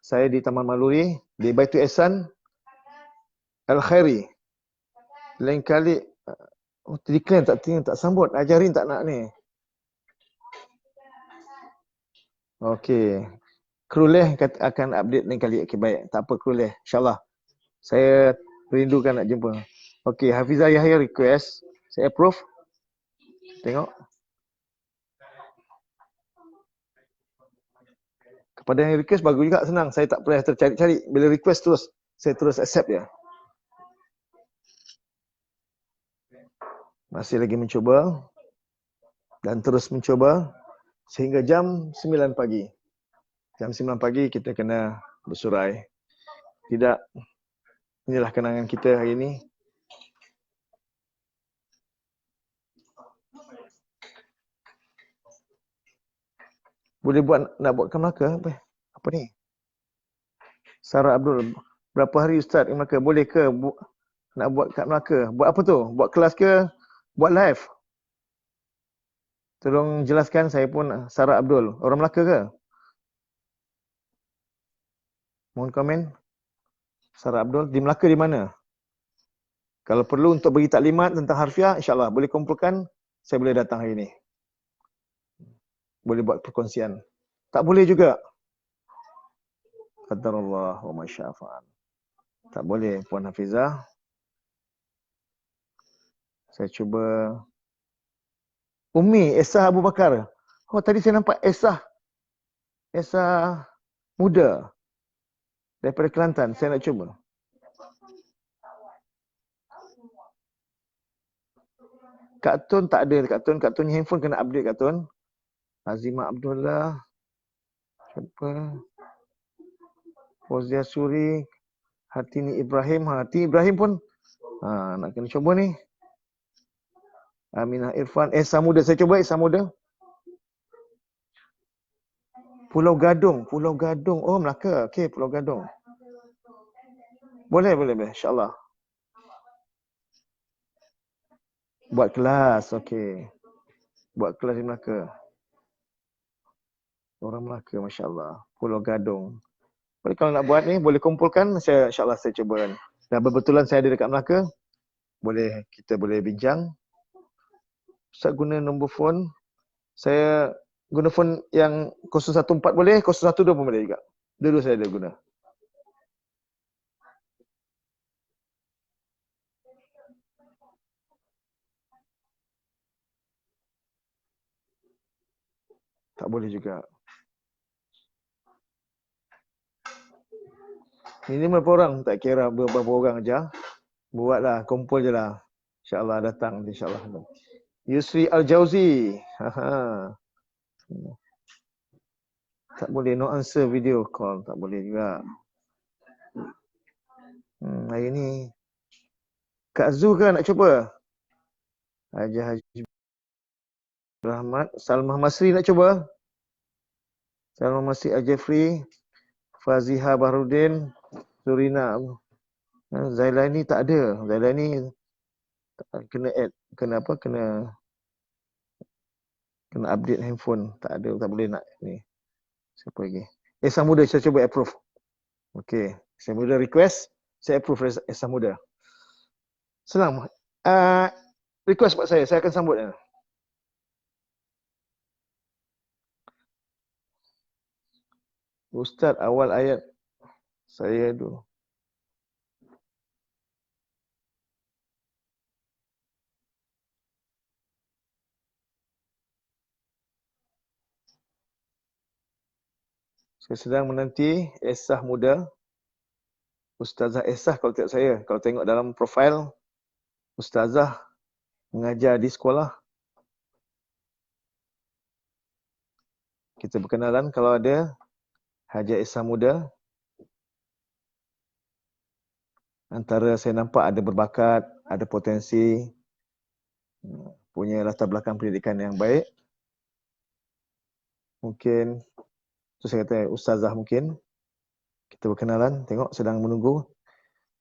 Speaker 1: Saya di Taman Maluri, di Baitul Ihsan Al-Khairi. Lain kali decline tak sambut, ajarin tak nak ni. Okey. Kruleh akan update lain kali. Okey, baik. Tak apa Kruleh. InsyaAllah. Saya rindukan nak jumpa. Okey, Hafizah Yahya request. Saya approve. Tengok. Kepada yang request bagus juga, senang. Saya tak pernah tercari-cari. Bila request terus, saya terus accept dia. Masih lagi mencuba. Dan terus mencuba. Sehingga jam 9 pagi. Jam 9 pagi kita kena bersurai. Tidak. Inilah kenangan kita hari ini. Boleh nak buat kat Melaka? Apa ni? Sarah Abdul. Berapa hari Ustaz kat Melaka? Boleh ke nak buat kat Melaka? Buat apa tu? Buat kelas ke? Buat live? Tolong jelaskan, saya pun Sarah Abdul. Orang Melaka ke? Mohon komen. Sarah Abdul. Di Melaka di mana? Kalau perlu untuk bagi taklimat tentang harfiah, insyaAllah boleh kumpulkan. Saya boleh datang hari ini. Boleh buat perkongsian. Tak boleh juga. Qadarullah wa masyafa'an. Tak boleh, Puan Hafizah. Saya cuba. Umi, Esah Abu Bakar. Oh, tadi saya nampak Esah. Esah muda. Daripada Kelantan. Saya nak cuba. Kak Tun tak ada. Kak Tun handphone kena update Kak Tun. Azimah Abdullah. Siapa? Fauzia Suri. Hartini Ibrahim. Hartini Ibrahim pun nak kena cuba ni. Aminah Irfan. Samuda. Saya cuba Samuda. Pulau Gadung. Pulau Gadung. Oh, Melaka. Okey, Pulau Gadung. Boleh. InsyaAllah. Buat kelas. Okey. Buat kelas di Melaka. Orang Melaka, Masya Allah. Pulau Gadung. Boleh kalau nak buat ni, boleh kumpulkan. InsyaAllah saya cuba. Dan kebetulan saya ada dekat Melaka. Kita boleh bincang. Ustaz guna nombor phone. Saya guna phone yang 014 boleh, 012 pun boleh juga. Dua-dua saya ada guna. Tak boleh juga. Minimal berapa orang, tak kira berapa orang aja. Buatlah, kumpul je lah. InsyaAllah datang, insyaAllah. Yusri Al-Jauzi. Tak boleh, no answer video call. Tak boleh juga. Hari ni. Kak Zu ke nak cuba? Haji Rahmat. Salmah Masri nak cuba? Salmah Masri Al-Jafri. Faziha Bahrudin. Surina. Zailani tak ada. Zailani kena add. Kena update handphone. Tak ada. Tak boleh nak ni. Siapa lagi? Samuda saya cuba approve. Okey. Samuda request. Saya approve Samuda. Senang. Request buat saya akan sambut. Ustaz, awal ayat saya dulu. Saya sedang menanti Esah muda. Ustazah Esah kalau tidak saya. Kalau tengok dalam profil, Ustazah mengajar di sekolah. Kita berkenalan kalau ada Haji Esah muda. Antara saya nampak ada berbakat, ada potensi, punya latar belakang pendidikan yang baik. Mungkin, tu saya kata Ustazah mungkin. Kita berkenalan, tengok sedang menunggu.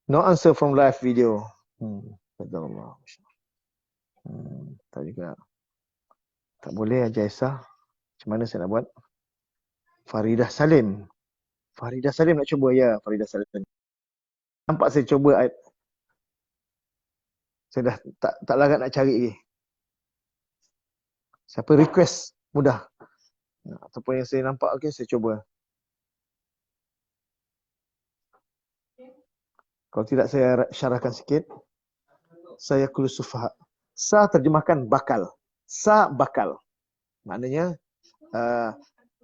Speaker 1: No answer from live video. Allah. Tak juga. Tak boleh Haji Esah. Macam mana saya nak buat? Faridah Salim. Faridah Salim nak cuba ya, Faridah Salim. Nampak saya cuba ayat. Saya dah tak larat nak cari lagi. Siapa request mudah. Ataupun yang saya nampak okey saya cuba. Kalau tidak saya syarahkan sikit. Saya kulu sufaha. Sa terjemahkan bakal. Sa bakal. Maknanya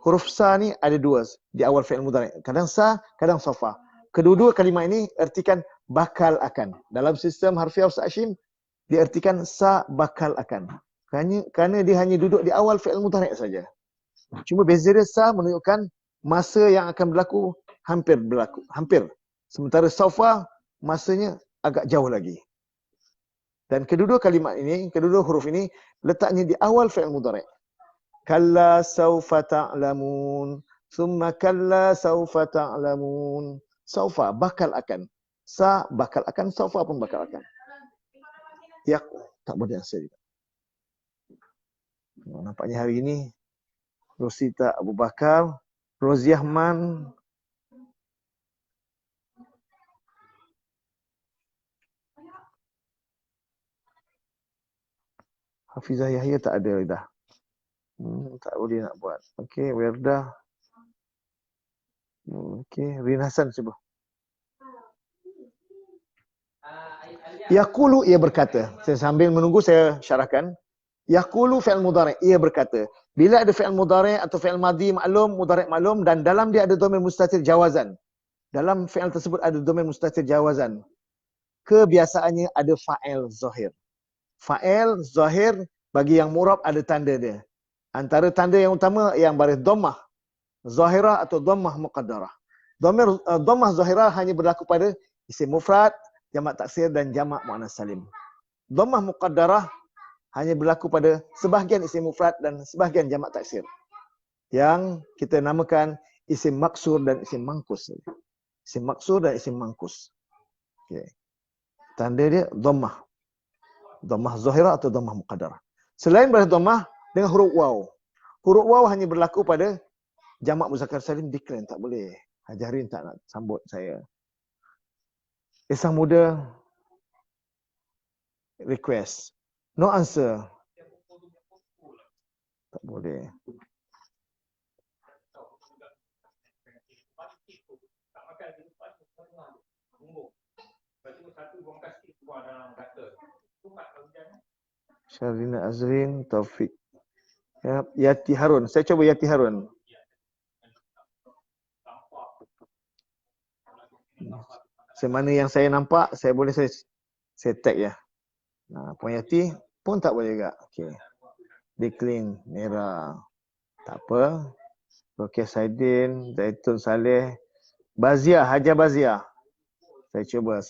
Speaker 1: huruf sa ni ada dua di awal fi'il mudhari'. Kadang sa, kadang sofa. Kedua-dua kalimah ini ertikan bakal akan. Dalam sistem harfiah Ustaz Hashim diartikan sa bakal akan. Kerana dia hanya duduk di awal fi'il mudhari' saja. Cuma beza dia sa menunjukkan masa yang akan berlaku hampir berlaku. Hampir. Sementara sofa masanya agak jauh lagi. Dan kedua-dua kalimat ini, kedua-dua huruf ini letaknya di awal fi'il mudhari'. Kalla saufa ta'lamun, thumma kalla saufa ta'lamun. Saufa bakal akan. Sa bakal akan, saufa pun bakal akan. Ya, tak boleh asal juga. Nampaknya hari ini Rosita Abu Bakar, Roziahman, Hafizah Yahya tak ada dah. Tak boleh nak buat. Okey, Werdah. Okey, Rin Hasan cuba. Yaqulu ia berkata. Saya sambil menunggu saya syarahkan. Yaqulu fi'il mudhari', ia berkata. Bila ada fi'il mudhari' atau fi'il madhi maklum, mudhari' maklum dan dalam dia ada dhamir mustatir jawazan. Dalam fi'il tersebut ada dhamir mustatir jawazan. Kebiasaannya ada fa'il zahir. Fa'il zahir bagi yang murab ada tanda dia. Antara tanda yang utama yang baris dhammah zahirah atau dhammah muqaddarah. Dhammah zahirah hanya berlaku pada isim mufrad, jamak taksir dan jamak muannas salim. Dhammah muqaddarah hanya berlaku pada sebahagian isim mufrad dan sebahagian jamak taksir. Yang kita namakan isim maksur dan isim mangkus. Isim maksur dan isim mangkus. Okey. Tanda dia dhammah. Dhammah zahirah atau dhammah muqaddarah. Selain baris dhammah dengan huruf waw. Huruf waw hanya berlaku pada jamak muzakkar salim decline, tak boleh. Hajarin tak nak sambut saya. Isang muda request. No answer. Tak boleh. Syarina Azrin, Taufik. Ya, Yati Harun. Saya coba Yati Harun. Semana yang saya nampak, saya boleh saya tag ya. Nah, Puan Yati pun tak boleh juga. Okey. Decline merah. Tak apa. Rokia Saidin, Zaitun Saleh, Bazia, Hajar Bazia. Saya cuba.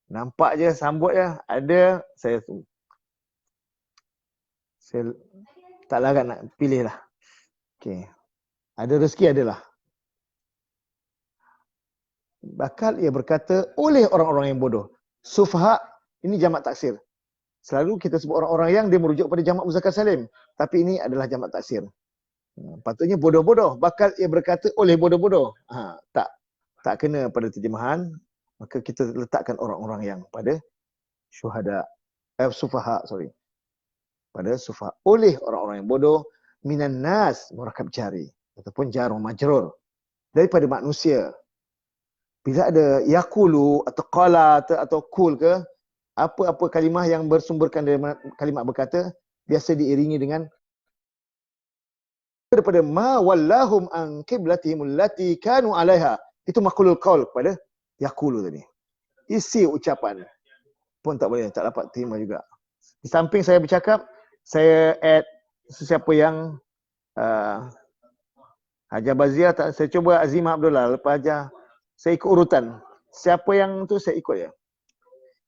Speaker 1: Nampak je, sambut je. Ada, saya tak larat nak pilih lah. Okey. Ada rezeki adalah. Bakal ia berkata oleh orang-orang yang bodoh. Sufha ini jamak taksir. Selalu kita sebut orang-orang yang dia merujuk pada jamak muzakkar salim. Tapi ini adalah jamak taksir. Patutnya bodoh-bodoh. Bakal ia berkata oleh bodoh-bodoh. Tak kena pada terjemahan. Maka kita letakkan orang-orang yang pada syuhada. Sufaha, sorry. Pada sufaha. Oleh orang-orang yang bodoh. Minan nas, murakab jari. Ataupun jarum majrur. Daripada manusia. Bila ada yaqulu atau qala atau kul ke, apa-apa kalimah yang bersumberkan dari kalimat berkata, biasa diiringi dengan daripada ma wallahum an qiblatihim allati kanu 'alaiha. Itu maqulul qaul kepada yaqulu tadi. Isi ucapan pun tak boleh, tak dapat terima juga. Di samping saya bercakap, saya add sesiapa yang Hajar Bazia, saya cuba Azimah Abdullah, lepas Hajar saya ikut urutan. Siapa yang tu saya ikut ya.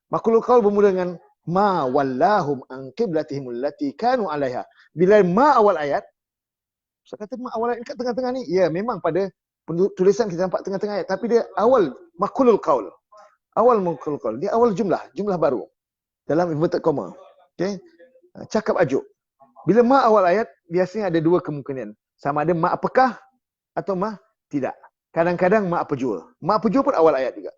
Speaker 1: Maqulul qaul bermula dengan ma wallahum an qiblatihim allati kanu 'alaiha. Bila ma awal ayat, saya kata ma awal ayat kat tengah-tengah ni. Ya, memang pada tulisan kita nampak tengah-tengah ayat, tapi dia awal maqulul qaul. Awal maqulul qaul, dia awal jumlah baru dalam inverted comma. Okey. Cakap ajuk. Bila ma awal ayat, biasanya ada dua kemungkinan. Sama ada ma apakah atau ma tidak. Kadang-kadang ma pejua. Ma pejua pun awal ayat juga.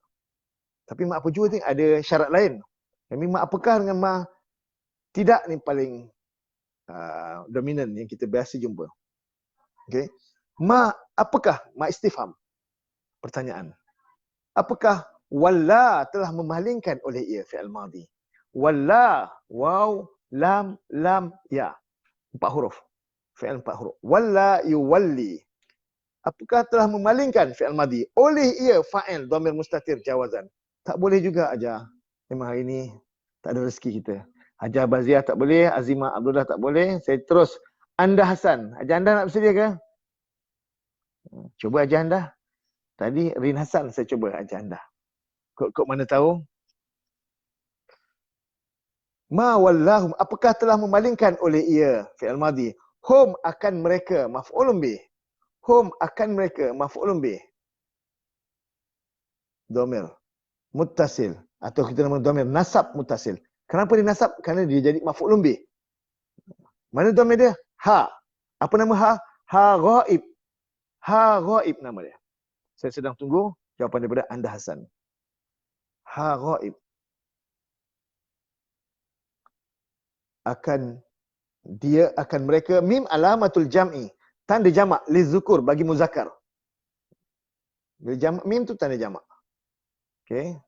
Speaker 1: Tapi ma pejua ni ada syarat lain. Yang ma apakah dengan ma tidak ni paling dominan yang kita biasa jumpa. Okey. Ma apakah? Ma istifham. Pertanyaan. Apakah walla telah memalingkan oleh ia fi'il madhi? Walla, waw, lam, ya. 4 huruf. Fi'il 4 huruf. Walla yuwalli. Apakah telah memalingkan fi'il madhi oleh ia fa'il dhamir mustatir jawazan? Tak boleh juga ajar. Memang hari ini tak ada rezeki kita. Hajar Baziah tak boleh, Azimah Abdullah tak boleh. Saya terus Anda Hasan. Ajar anda nak bersedia ke? Cuba ajar anda. Tadi Rin Hasan saya cuba ajar anda. Kok mana tahu? Ma wallahum, apakah telah memalingkan oleh ia fi'il madhi? Hum akan mereka maf'ulun bih. Hum akan mereka maf'ulun bih. Dhamir muttasil atau kita nama dhamir nasab muttasil. Kenapa dia nasab? Kerana dia jadi maf'ulun bih. Mana dhamir dia? Ha. Apa nama ha? Ha ghaib. Ha ghaib nama dia. Saya sedang tunggu jawapan daripada anda Hasan. Ha ghaib. Akan mereka mim alamatul jam'i, tanda jamak lizukur bagi muzakkar. Bila jamak mim tu tanda jamak. Okey.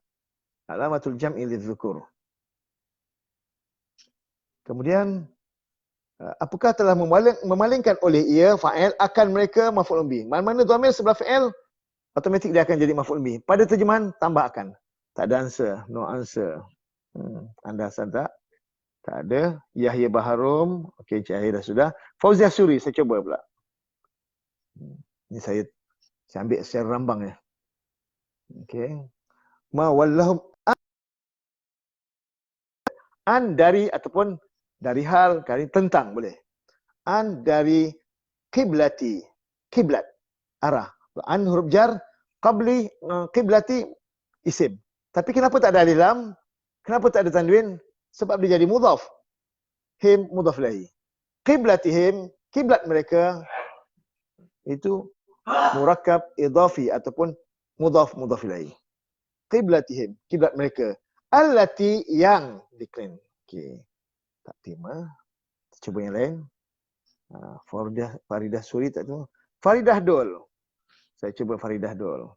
Speaker 1: Alamatul jam'i lizukur. Kemudian apakah telah memalingkan oleh ia fa'il akan mereka maf'ul bih. Mana-mana dhamir sebelah fa'il automatik dia akan jadi maf'ul bih. Pada terjemahan tambah akan. Tak ada answer, no answer. Anda Hasan tak? Tak ada. Yahya Baharum. Okey, Cik Ahir dah sudah. Fauziah Suri, saya cuba pula. Ini saya ambil secara rambang ya. Okey. Ma wallahum an dari ataupun dari hal, dari tentang boleh. An dari kiblati. Kiblat. Arah. An huruf jar. Qabli kiblati isim. Tapi kenapa tak ada alif lam? Kenapa tak ada tanwin? Sebab dia jadi mudhaf. Him mudhaf ilaih. Qiblatihim, kiblat mereka itu murakkab idhafi ataupun mudhaf ilaih. Qiblatihim, kiblat mereka. Allati yang diklaim. Okey. Tak terima. Cuba yang lain. Faridah Suri tak tahu. Faridah Dol. Saya cuba Faridah Dol.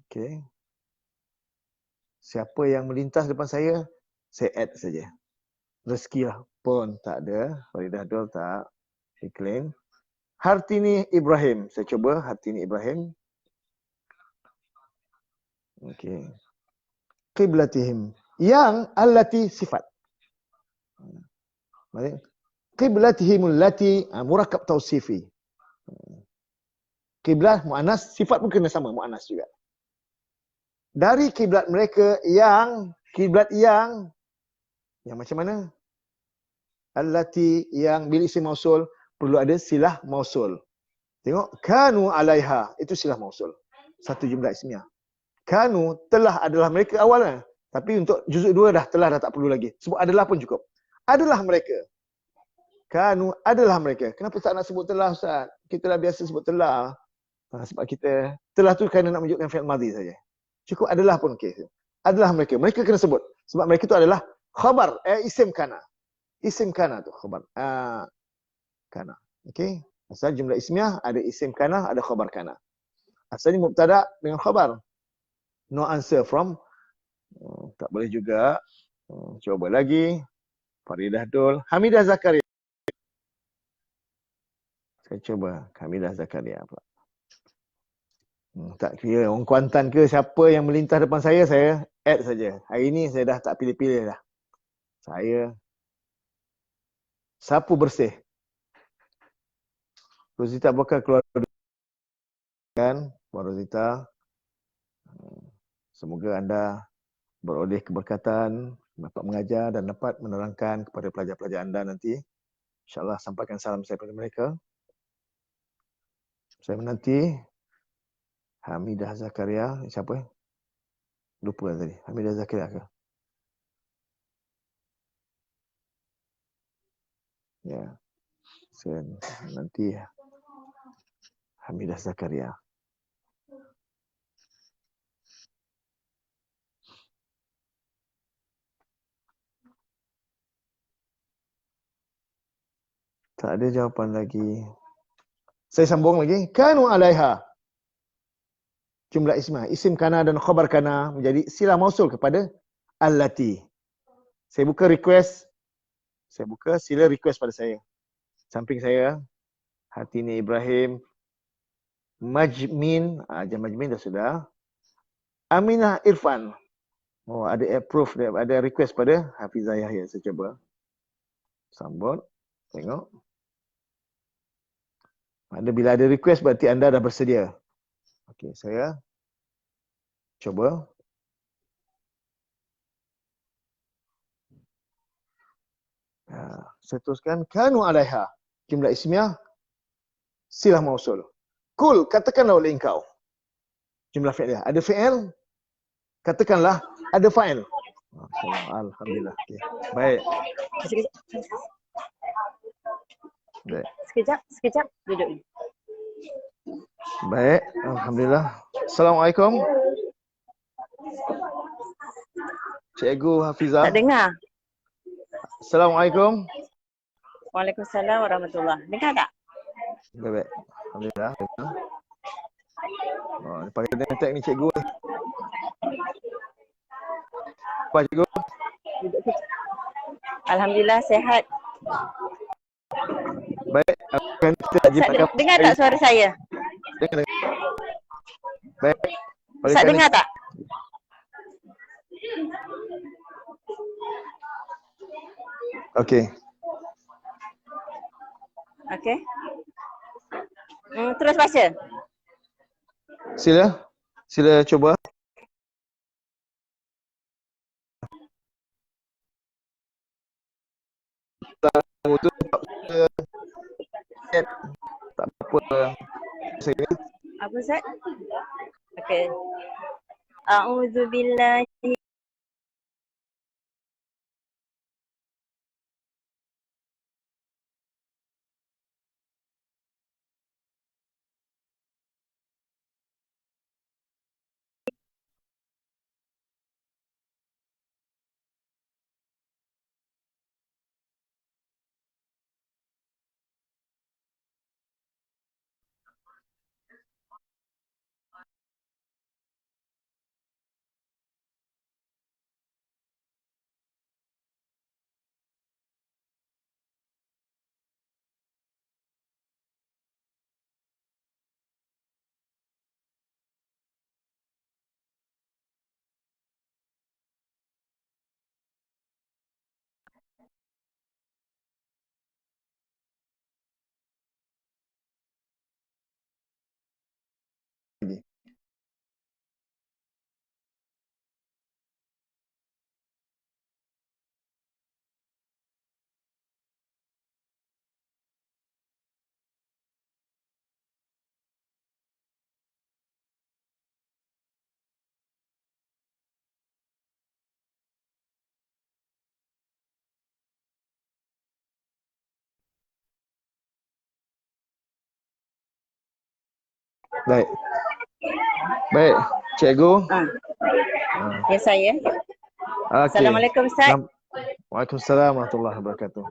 Speaker 1: Okey. Siapa yang melintas depan saya add saja. Rezeki lah pun tak ada. Faridah Dol tak diklaim. Hartini Ibrahim. Saya cuba Hartini Ibrahim. Okey. Qiblatihim. Yang allati sifat. Qiblatihimul lati murakkab tausifi. Qiblah muannas, sifat pun kena sama muannas juga. Dari kiblat mereka yang macam mana? Allati yang bil isim mausul perlu ada silah mausul. Tengok kanu alaiha itu silah mausul. Satu jumlah ismiah. Kanu telah adalah mereka awalnya. Tapi untuk juzuk 2 dah tak perlu lagi. Sebut adalah pun cukup. Adalah mereka. Kanu adalah mereka. Kenapa tak nak sebut telah Ustaz? Kita dah biasa sebut telah. Sebab kita telah tu kerana nak menunjukkan fi'il madhi saja. Cukup adalah pun okey. Adalah mereka. Mereka kena sebut. Sebab mereka tu adalah khabar, isim kana. Isim kana tu khabar. Kana. Okey. Asal jumlah ismiah ada isim kana, ada khabar kana. Asalnya mubtada dengan khabar. No answer from. Tak boleh juga. Cuba lagi. Faridah Dol. Hamidah Zakaria. Saya cuba. Hamidah Zakaria pula. Tak kira orang Kuantan ke siapa yang melintas depan saya add saja. Hari ini saya dah tak pilih-pilih dah. Saya sapu bersih. Rosita bakal keluar kan, Rosita. Semoga anda beroleh keberkatan, dapat mengajar dan dapat menerangkan kepada pelajar-pelajar anda nanti. InsyaAllah sampaikan salam saya kepada mereka. Saya menanti Hamidah Zakaria. Siapa? Lupa tadi. Hamidah Zakaria ke? Ya. Saya nanti Hamidah Zakaria. Tak ada jawapan lagi. Saya sambung lagi. Kanu alaiha. Jumlah ismah. Isim kana dan khabar kana menjadi sila mausul kepada allati. Saya buka request. Saya buka sila request pada saya. Samping saya. Hatini Ibrahim. Majmin. Jam Majmin dah sudah. Aminah Irfan. Oh, ada approve. Ada request pada Hafizah Yahya. Saya cuba. Sambut. Tengok. Bila ada request berarti anda dah bersedia. Okey, saya cuba. Saya teruskan. Kanu alaiha. Jumlah ismiah. Silah mausul. Kul, katakanlah oleh engkau. Jumlah fi'liyah. Ada fi'il. Katakanlah ada fa'il. Alhamdulillah. Okay. Baik. Baik.
Speaker 2: Sekejap. Duduk.
Speaker 1: Baik. Alhamdulillah. Assalamualaikum. Cikgu Hafizah.
Speaker 2: Tak dengar.
Speaker 1: Assalamualaikum.
Speaker 2: Waalaikumsalam warahmatullahi. Dengar tak?
Speaker 1: Baik. Alhamdulillah. Dia pakai netek ni cikgu. Apa cikgu?
Speaker 2: Alhamdulillah sihat.
Speaker 1: Baik.
Speaker 2: Dengar tak suara saya?
Speaker 1: Dengar. Baik.
Speaker 2: Ustaz dengar tak?
Speaker 1: Okey.
Speaker 2: Okey. Terus baca.
Speaker 1: Sila cuba. Tak apa.
Speaker 2: Apa Ustaz? Okey. A'udzubillahi
Speaker 1: Baik. Baik, cikgu.
Speaker 2: Ya saya.
Speaker 1: Okay.
Speaker 2: Assalamualaikum Ustaz.
Speaker 1: Waalaikumsalam warahmatullahi wabarakatuh.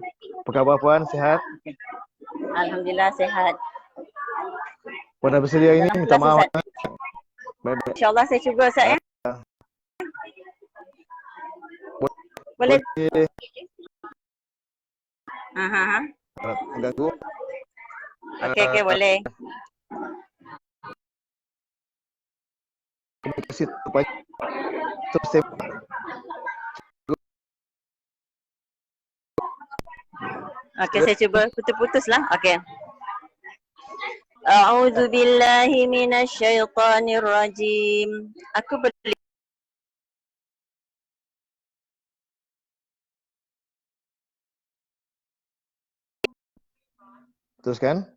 Speaker 1: Apa khabar puan? Sihat?
Speaker 2: Alhamdulillah sihat.
Speaker 1: Puan dah bersedia hari ni? Minta maaf.
Speaker 2: Baik. InsyaAllah saya cuba Ustaz ya. Boleh.
Speaker 1: Mengganggu.
Speaker 2: Okey, boleh.
Speaker 1: Komunikasi terus
Speaker 2: Okey, saya cuba putus-putus lah. Okey. A'udzubillahi minasyaitonirrajim. Aku boleh
Speaker 1: teruskan.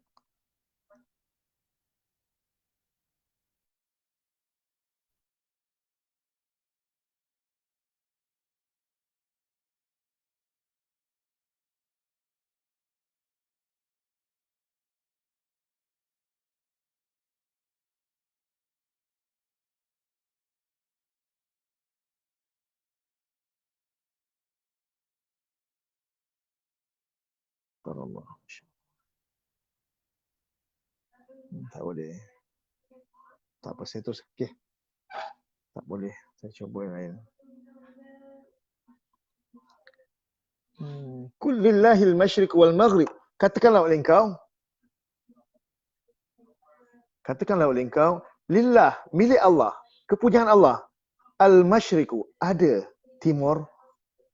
Speaker 1: Allah. Tak boleh. Tak apa, saya terus. Okey. Tak boleh. Saya cuba yang lain. Kul lillahil masyriq wal maghrib. Katakanlah oleh engkau. Katakanlah oleh engkau. Lillah, milik Allah. Kepunyaan Allah. Al-masyriqu, ada timur.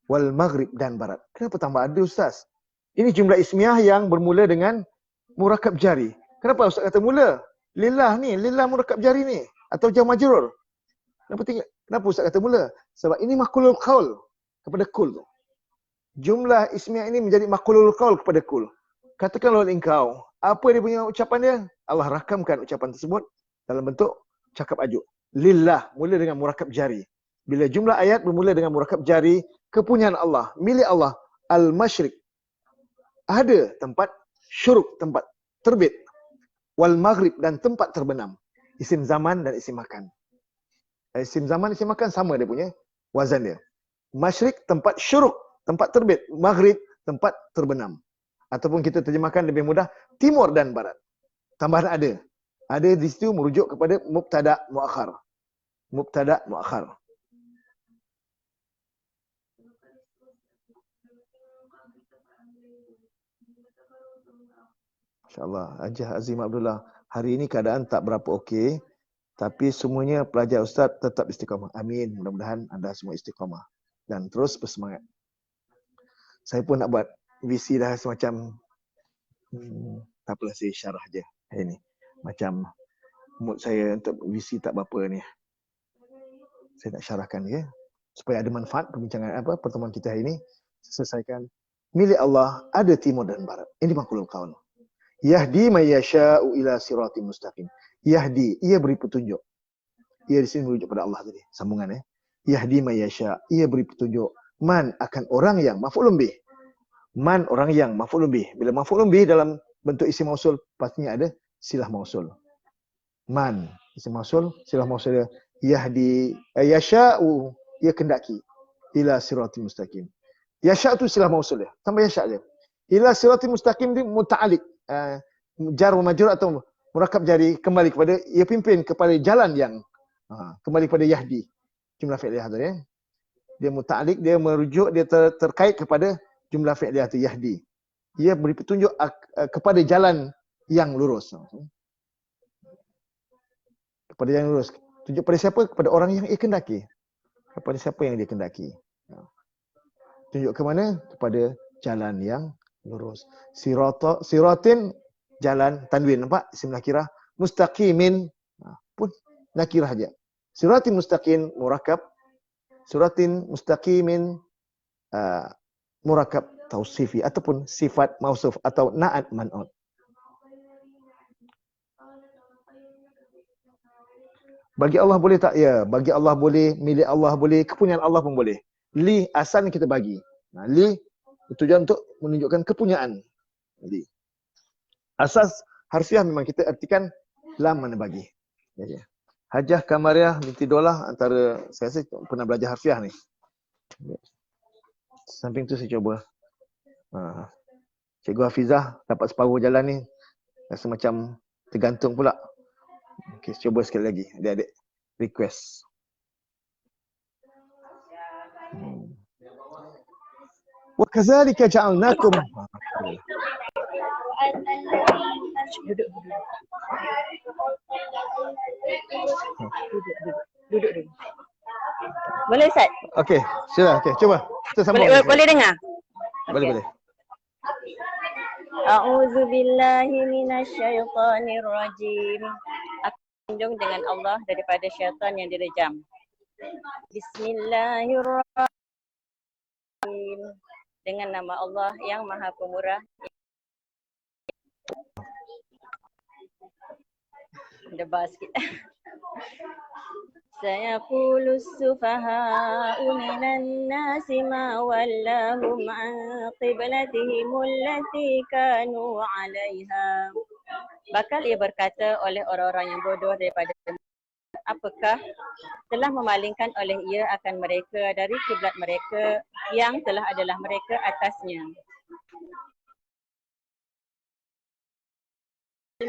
Speaker 1: Wal maghrib, dan barat. Kenapa tambah ada, Ustaz? Ini jumlah ismiah yang bermula dengan murakab jari. Kenapa Ustaz kata mula? Lillah ni, lillah murakab jari ni. Atau jar majrur. Kenapa Ustaz kata mula? Sebab ini maqulul qaul. Kepada kul tu. Jumlah ismiah ini menjadi maqulul qaul kepada kul. Katakanlah oleh engkau. Apa dia punya ucapan dia? Allah rakamkan ucapan tersebut dalam bentuk cakap ajuk. Lillah, mula dengan murakab jari. Bila jumlah ayat bermula dengan murakab jari, kepunyaan Allah, milik Allah, al-masyriq. Ada tempat syuruk, tempat terbit. Wal maghrib, dan tempat terbenam. Isim zaman dan isim makan. Isim zaman, isim makan sama dia punya wazan dia. Masyriq, tempat syuruk, tempat terbit. Maghrib, tempat terbenam. Ataupun kita terjemahkan lebih mudah, timur dan barat. Tambahan ada. Ada di situ merujuk kepada mubtada muakhar. Mubtada muakhar. InsyaAllah. Hajah Azim Abdullah. Hari ini keadaan tak berapa okey. Tapi semuanya pelajar Ustaz tetap istiqamah. Amin. Mudah-mudahan anda semua istiqamah. Dan terus bersemangat. Saya pun nak buat VC dah semacam. Tak apalah, saya syarah je hari ni. Macam mood saya untuk VC tak berapa ni. Saya nak syarahkan ya. Supaya ada manfaat perbincangan pertemuan kita hari ini. Selesaikan. Milik Allah ada timur dan barat. Ini maqulul qaul. Yahdi may yasha'u ila siratim mustaqim. Yahdi, ia beri petunjuk. Ia di sini merujuk pada Allah tadi. Sambungan Yahdi may yasha', ia beri petunjuk. Man, akan orang yang maf'ulun bih. Man, orang yang maf'ulun bih. Bila maf'ulun bih dalam bentuk isim mausul, pastinya ada silah mausul. Man, isim mausul, silah mausul dia. Yahdi, yasha'u, ia kendaki. Ila siratim mustaqim. Yasha' tu silah mausul dia. Tambah yasha' dia. Ila siratim mustaqim dia muta'alik. Jar wa majrur atau murakab jari, kembali kepada, ia pimpin kepada jalan yang kembali kepada yahdi. Jumlah fi'liyah tadi. Dia muta'alik, dia merujuk, dia terkait kepada jumlah fi'liyah tu yahdi. Ia beri petunjuk kepada jalan yang lurus. Kepada jalan lurus. Tunjuk pada siapa? Kepada orang yang ia kendaki. Kepada siapa yang dia kendaki. Tunjuk ke mana? Kepada jalan yang lurus. Siratin, jalan, tanwin, nampak? Isim nakirah. Mustaqimin, pun nakirah aja. Siratin mustaqim, murakab. Siratin mustaqimin, murakab tausifi. Ataupun sifat mausuf atau na'at man'ud. Bagi Allah boleh tak? Ya, bagi Allah boleh, milik Allah boleh, kepunyaan Allah pun boleh. Li, asalnya kita bagi. Li, tujuan untuk menunjukkan kepunyaan. Li. Asas harfiah memang kita artikan lam mana bagi. Ya. Hajah Kamariah binti Dolah antara saya rasa pernah belajar harfiah ni. Samping tu saya cuba. Cikgu Hafizah dapat separuh jalan ni. Rasa macam tergantung pula. Okey, cuba sekali lagi. Adik-adik request. Wa kadzalika ja'alnakum.
Speaker 3: Duduk dulu. Boleh Ustaz?
Speaker 1: Okey, sila. Okey, cuba. Kita sambung.
Speaker 3: Boleh dengar?
Speaker 1: Boleh.
Speaker 3: A'udzu billahi minasyaitonir rajim. Aku berlindung dengan Allah daripada syaitan yang direjam. Bismillahirrahmanirrahim. Dengan nama Allah yang Maha Pemurah. Debat sikit. Sayaqulu as-sufaha'u minan nasi ma wallahum an qiblatihim allati kanu 'alaiha. Bakal ia berkata oleh orang-orang yang bodoh daripada apakah telah memalingkan oleh ia akan mereka dari kiblat mereka yang telah adalah mereka atasnya.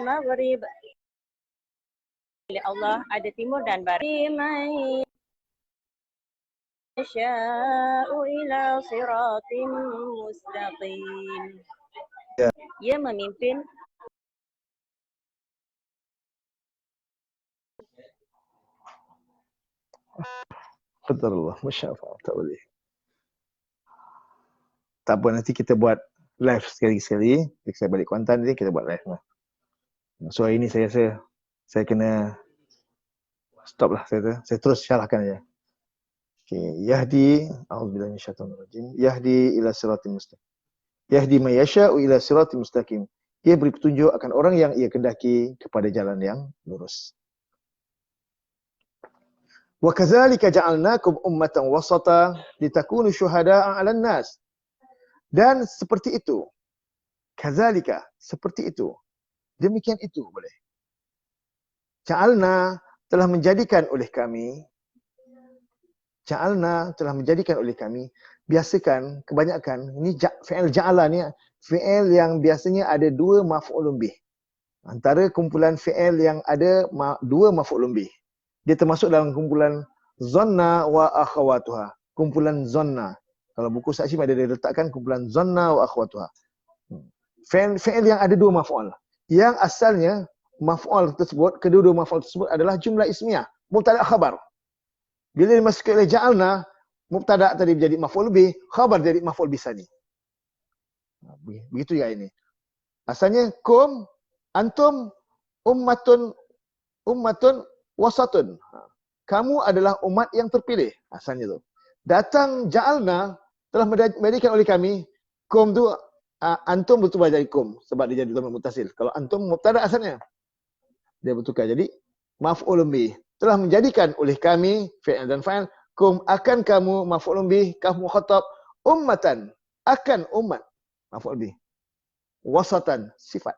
Speaker 3: maghrib. Allah ada timur dan barat. Man yasha'u ila siratim mustaqim. Ia memimpin
Speaker 1: Qadarullah, Masya Allah, tak boleh. Tak apa, nanti kita buat live sekali-sekali. Saya balik Kuantan nanti kita buat live lah. So hari ni saya kena stop lah. Saya terus syarahkan aja. Okay. Yahdi, a'udzubillahi minasyaitonirrajim. Yahdi ila siratim mustaqim. Yahdi may yasha'u ila siratim mustaqim. Ia beri petunjuk akan orang yang ia kehendaki kepada jalan yang lurus. Wa kadzalika ja'alnakum ummatan wasata litakunu syuhada'a 'alan nas. Dan seperti itu. Kadzalika, seperti itu. Demikian itu boleh. Ja'alna telah menjadikan oleh kami. Ja'alna telah menjadikan oleh kami. Biasakan kebanyakan ini fi'il ja'ala ni fi'il yang biasanya ada dua maf'ulun bih. Antara kumpulan fi'il yang ada dua maf'ulun bih. Dia termasuk dalam kumpulan zanna wa akhawatuha. Kumpulan zanna. Kalau buku Saksim ada dia letakkan kumpulan zanna wa akhawatuha. Fi'il yang ada dua maf'ul. Yang asalnya maf'ul tersebut, kedua-dua maf'ul tersebut adalah jumlah ismiyah, mubtada' khabar. Bila dimasukkan oleh ja'alna, mubtada' tadi menjadi maf'ul bih, khabar jadi maf'ul bisani. Begitu ya ini. Asalnya kum antum ummatun wasatun. Kamu adalah umat yang terpilih. Asalnya tu. Datang ja'alna telah menjadikan oleh kami. Kum tu antum betul jadi kum sebab dia jadi dhamir muttasil. Kalau antum mubtada asalnya dia bertukar jadi maf'ulun bih. Telah menjadikan oleh kami fi'il dan fa'il kum akan kamu maf'ulun bih kaf mukhatab ummatan akan umat maf'ul bih. Wasatan sifat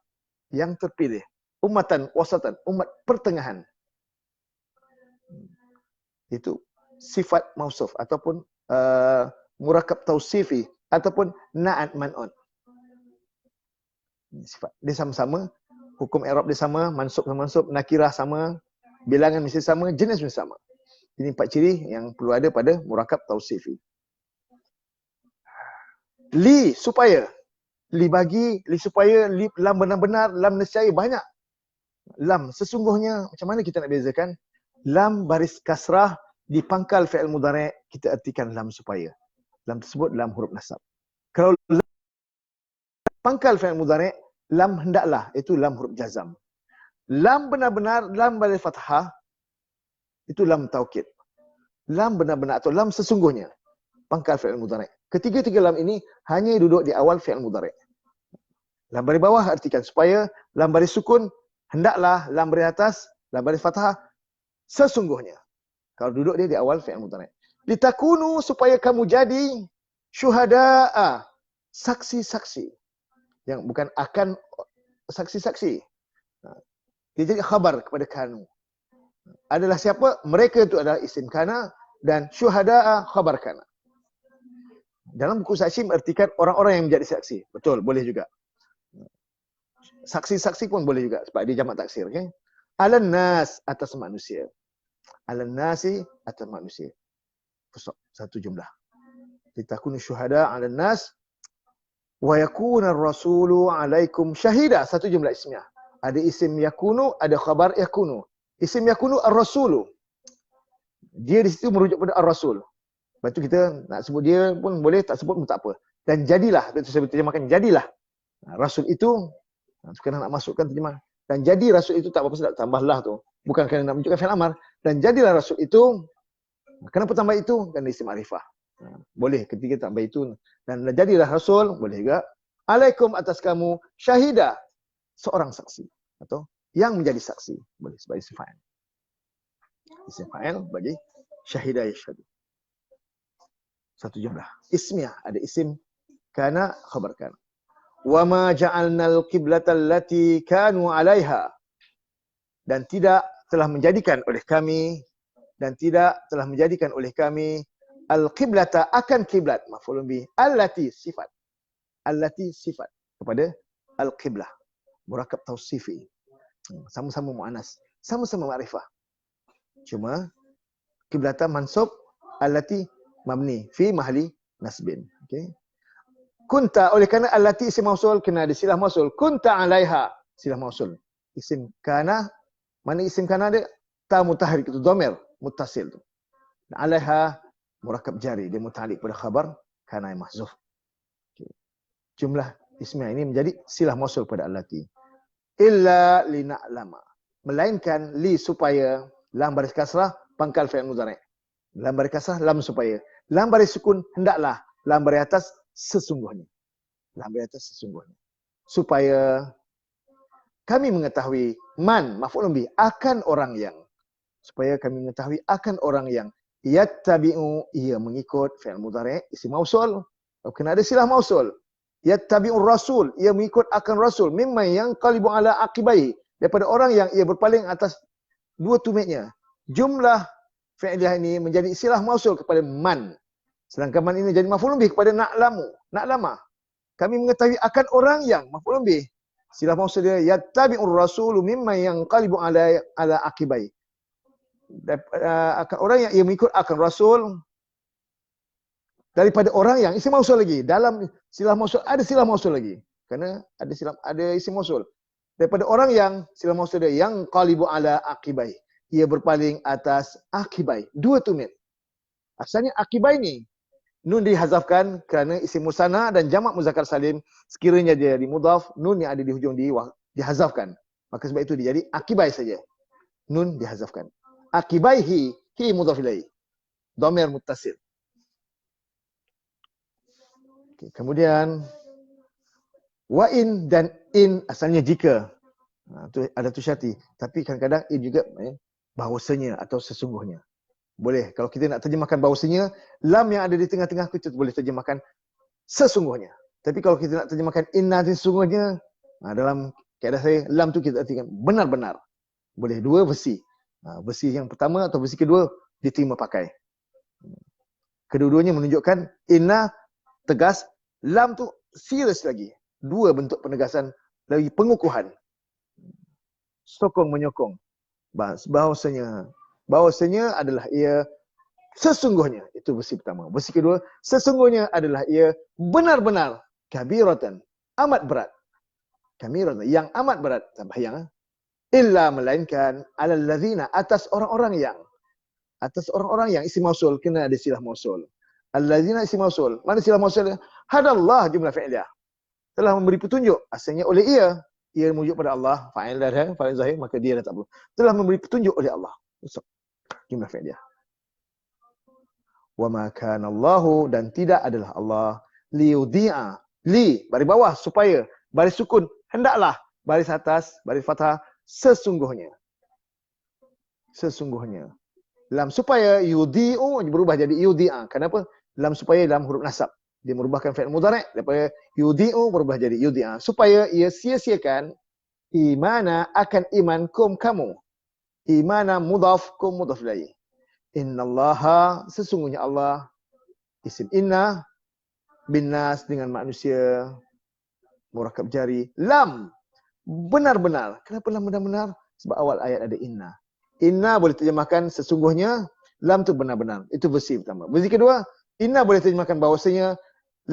Speaker 1: yang terpilih. Ummatan wasatan umat pertengahan. Itu sifat mausuf ataupun murakab tausifi ataupun na'at man'un. Sifat dia sama-sama, hukum i'rab dia sama, mansub sama mansub, nakirah sama, bilangan mesti sama, jenis mesti sama. Ini 4 ciri yang perlu ada pada murakab tausifi. Li supaya, li bagi, li supaya, li lam benar-benar, lam nescaya banyak. Lam sesungguhnya macam mana kita nak bezakan? Lam baris kasrah di pangkal fi'il mudhari' kita artikan lam supaya. Lam tersebut lam huruf nasab. Kalau lam pangkal fi'il mudhari' lam hendaklah itu lam huruf jazam. Lam benar-benar lam baris fathah itu lam taukid. Lam benar-benar atau lam sesungguhnya pangkal fi'il mudhari'. Ketiga-tiga lam ini hanya duduk di awal fi'il mudhari'. Lam baris bawah artikan supaya, lam baris sukun hendaklah, lam baris atas, lam baris fathah sesungguhnya. Kalau duduk dia di awal fi'il mudhari'. Litakunu supaya kamu jadi syuhada'a, saksi-saksi. Yang bukan akan saksi-saksi. Dia jadi khabar kepada kanu. Adalah siapa? Mereka itu adalah isim kana dan syuhada'a khabar kana. Dalam buku Saksim artikan orang-orang yang menjadi saksi. Betul, boleh juga. Saksi-saksi pun boleh juga sebab dia jamak taksir, okey. Alan nas atas manusia. Alan nasi atas manusia. Satu jumlah. Litakunu syuhada 'alan nas wa yakuna ar-rasulu 'alaikum syahida. Satu jumlah ismiyah. Ada isim yakunu, ada khabar yakunu. Isim yakunu ar-rasulu. Dia di situ merujuk pada ar-rasul. Lepas tu kita nak sebut dia pun boleh, tak sebut pun tak apa. Dan jadilah, itu saya terjemahkan jadilah. Rasul itu, sekarang nak masukkan terjemah. Dan jadi rasul itu tak apa-apa, sedap tambahlah tu. Bukan kerana nak menunjukkan fi'il amar. Dan jadilah rasul itu, kenapa tambah itu? Kerana isim ma'rifah. Boleh ketika tambah itu. Dan jadilah rasul, boleh juga. Alaikum atas kamu, syahidah. Seorang saksi. Atau yang menjadi saksi. Boleh sebagai isim fa'il. Isim fa'il bagi syahidah yashhadu. Satu jumlah. Ismiyah. Ada isim kana, khabar kana. Wa ma ja'alnal qiblatal lati kanu 'alaiha. Dan tidak telah menjadikan oleh kami al-qiblata akan kiblat maf'ulun bih allati sifat kepada al-qiblah murakab tausifi Sama-sama mu'anas. Sama-sama ma'rifah. Cuma kiblatan mansub allati mabni fi mahali nasbin. Okey. Kunta, oleh kerana allati isim mausul kena ada silah mausul. Kunta alaiha silah mausul. Isim kana, mana isim kana dia? Ta mutahrik itu dhamir muttasil tu. Alaiha murakkab jari, dia muta'alliq pada khabar kana yang mahzuf. Okay. Jumlah ismiyah ini menjadi silah mausul pada allati. Illa lina'lama. Melainkan li supaya lam baris kasrah pangkal fi'il mudhari'. Lam baris kasrah lam supaya. Lam baris sukun hendaklah. Lam baris atas sesungguhnya. Lam baris atas sesungguhnya. Supaya kami mengetahui man maf'ulun bih akan orang yang. Supaya kami mengetahui akan orang yang yattabi'u, ia mengikut fi'il mudhari' isim mausul. Kena ada silah mausul. Yattabi'ur rasul, ia mengikut akan rasul. Mimman yang qalibu ala aqibai, daripada orang yang ia berpaling atas dua tumitnya. Jumlah fi'liah ini menjadi silah mausul kepada man. Sedangkan man ini jadi maf'ulun bih kepada na'lamu, na'lama. Kami mengetahui akan orang yang maf'ulun bih. Silah mausul dia yattabi'ur rasul mimman yang qalibu ala aqibai. Akan orang yang ia mengikut akan rasul daripada orang yang isim mausul lagi. Dalam silah mausul ada silah mausul lagi. Kerana ada isim mausul. Daripada orang yang silah mausul dia yang qalibu ala aqibai. Ia berpaling atas aqibai. Dua tumit. Asalnya aqibai ni nun dihazafkan kerana isim musanna dan jamak muzakkar salim sekiranya dia dimudhaf, nun yang ada di hujung dihazafkan. Maka sebab itu dia jadi aqibai saja. Nun dihazafkan. Aqibaihi hi mudhaf ilaih. Dhamir muttasil. Okay, kemudian wa in dan in asalnya jika. Tu ada tu syarti. Tapi kadang-kadang in juga bahawasanya atau sesungguhnya. Boleh. Kalau kita nak terjemahkan bahawasanya, lam yang ada di tengah-tengah kita boleh terjemahkan sesungguhnya. Tapi kalau kita nak terjemahkan inna sesungguhnya, dalam kaedah saya, lam tu kita artikan benar-benar. Boleh dua versi. Versi yang pertama atau versi kedua diterima pakai. Kedua-duanya menunjukkan inna tegas, lam tu serius lagi. Dua bentuk penegasan lagi, pengukuhan. Sokong menyokong. Bahawasanya adalah ia sesungguhnya. Itu versi pertama. Versi kedua, sesungguhnya adalah ia benar-benar kabiratan, amat berat. Kabiratan, yang amat berat. Tambah yang illa melainkan alal ladzina, atas orang-orang yang isim mausul kena ada silah mausul. Alladzina isim mausul. Mana silah mausul? Hadallah jumlah fi'liyah. Telah memberi petunjuk asalnya oleh ia. Ia merujuk pada Allah, fa'il dah, fa'il zahir, maka dia dah tak perlu. Telah memberi petunjuk oleh Allah. Jumlah fi'liyah. Wa ma kana Allahu, dan tidak adalah Allah liyudhi'a, li baris bawah supaya, baris sukun hendaklah, baris atas baris fathah sesungguhnya. Sesungguhnya. Lam supaya yudhi'u berubah jadi yudhi'a. Kenapa? Lam supaya dalam huruf nasab. Dia merubahkan fi'il mudhari' daripada yudhi'u berubah jadi yudhi'a. Supaya ia sia-siakan imana akan iman kum kamu. Imana mudhaf kum mudhaf ilaih. Innallaha, sesungguhnya Allah, isim inna bin nas dengan manusia, murakkab jari, lam benar-benar. Kenapa lam benar-benar? Sebab awal ayat ada inna. Inna boleh terjemahkan sesungguhnya, lam tu benar-benar. Itu versi pertama. Versi kedua, inna boleh terjemahkan bahawasanya,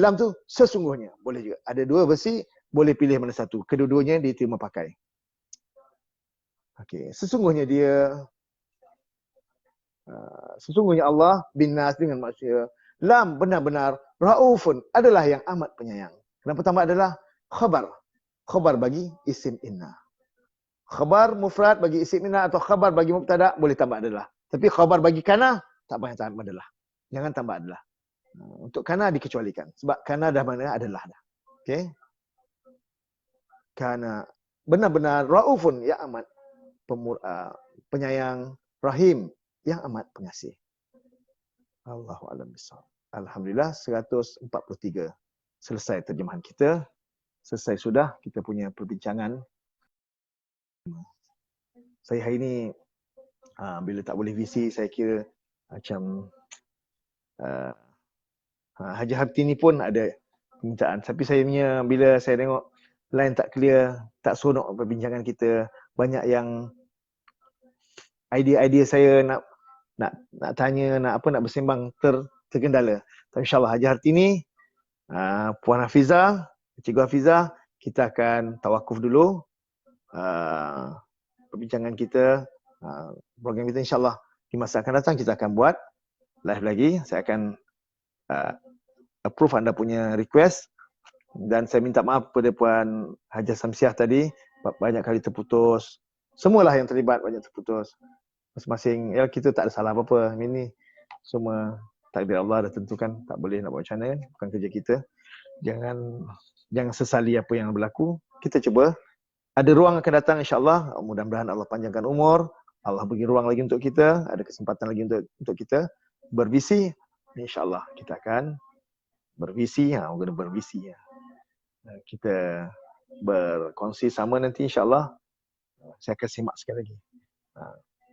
Speaker 1: lam tu sesungguhnya. Boleh juga. Ada dua versi, boleh pilih mana satu. Kedua-duanya diterima pakai. Okey, sesungguhnya dia, sesungguhnya Allah bin nas dengan manusia, lam benar-benar raufun, adalah yang amat penyayang. Kenapa tambah adalah? Khabar. Khabar bagi isim inna. Khabar mufrad bagi isim inna atau khabar bagi mubtada boleh tambah adalah. Tapi khabar bagi kana tak payah tambah adalah. Jangan tambah adalah. Untuk kana dikecualikan. Sebab kana dah mana adalah dah. Okey. Kana benar-benar raufun, yang amat penyayang, rahim, yang amat pengasih. Allahu a'lam bissawab. Alhamdulillah 143. Selesai terjemahan kita. Selesai sudah kita punya perbincangan. Saya hari ini bila tak boleh visi, saya kira macam Haji Hartini pun ada permintaan. Tapi saya punya, bila saya tengok line tak clear, tak seronok perbincangan kita, banyak yang idea-idea saya nak tanya, nak bersembang terkendala. Tapi insyaAllah Haji Hartini, Puan Hafizah, Cikgu Hafizah, kita akan tawakuf dulu perbincangan kita, program kita insyaAllah di masa akan datang kita akan buat live lagi. Saya akan approve anda punya request dan saya minta maaf kepada Puan Hajah Samsiah tadi, banyak kali terputus. Semualah yang terlibat banyak terputus. Masing-masing, ya kita tak ada salah apa-apa. Ini semua takdir Allah dah tentukan, tak boleh nak buat macam mana, bukan kerja kita. Jangan sesali apa yang berlaku. Kita cuba. Ada ruang akan datang insya-Allah. Mudah-mudahan Allah panjangkan umur, Allah bagi ruang lagi untuk kita, ada kesempatan lagi untuk kita bervisi. Insya-Allah kita akan bervisi, bervisi ya. Kita berkongsi sama nanti insya-Allah. Saya akan simak sekali lagi.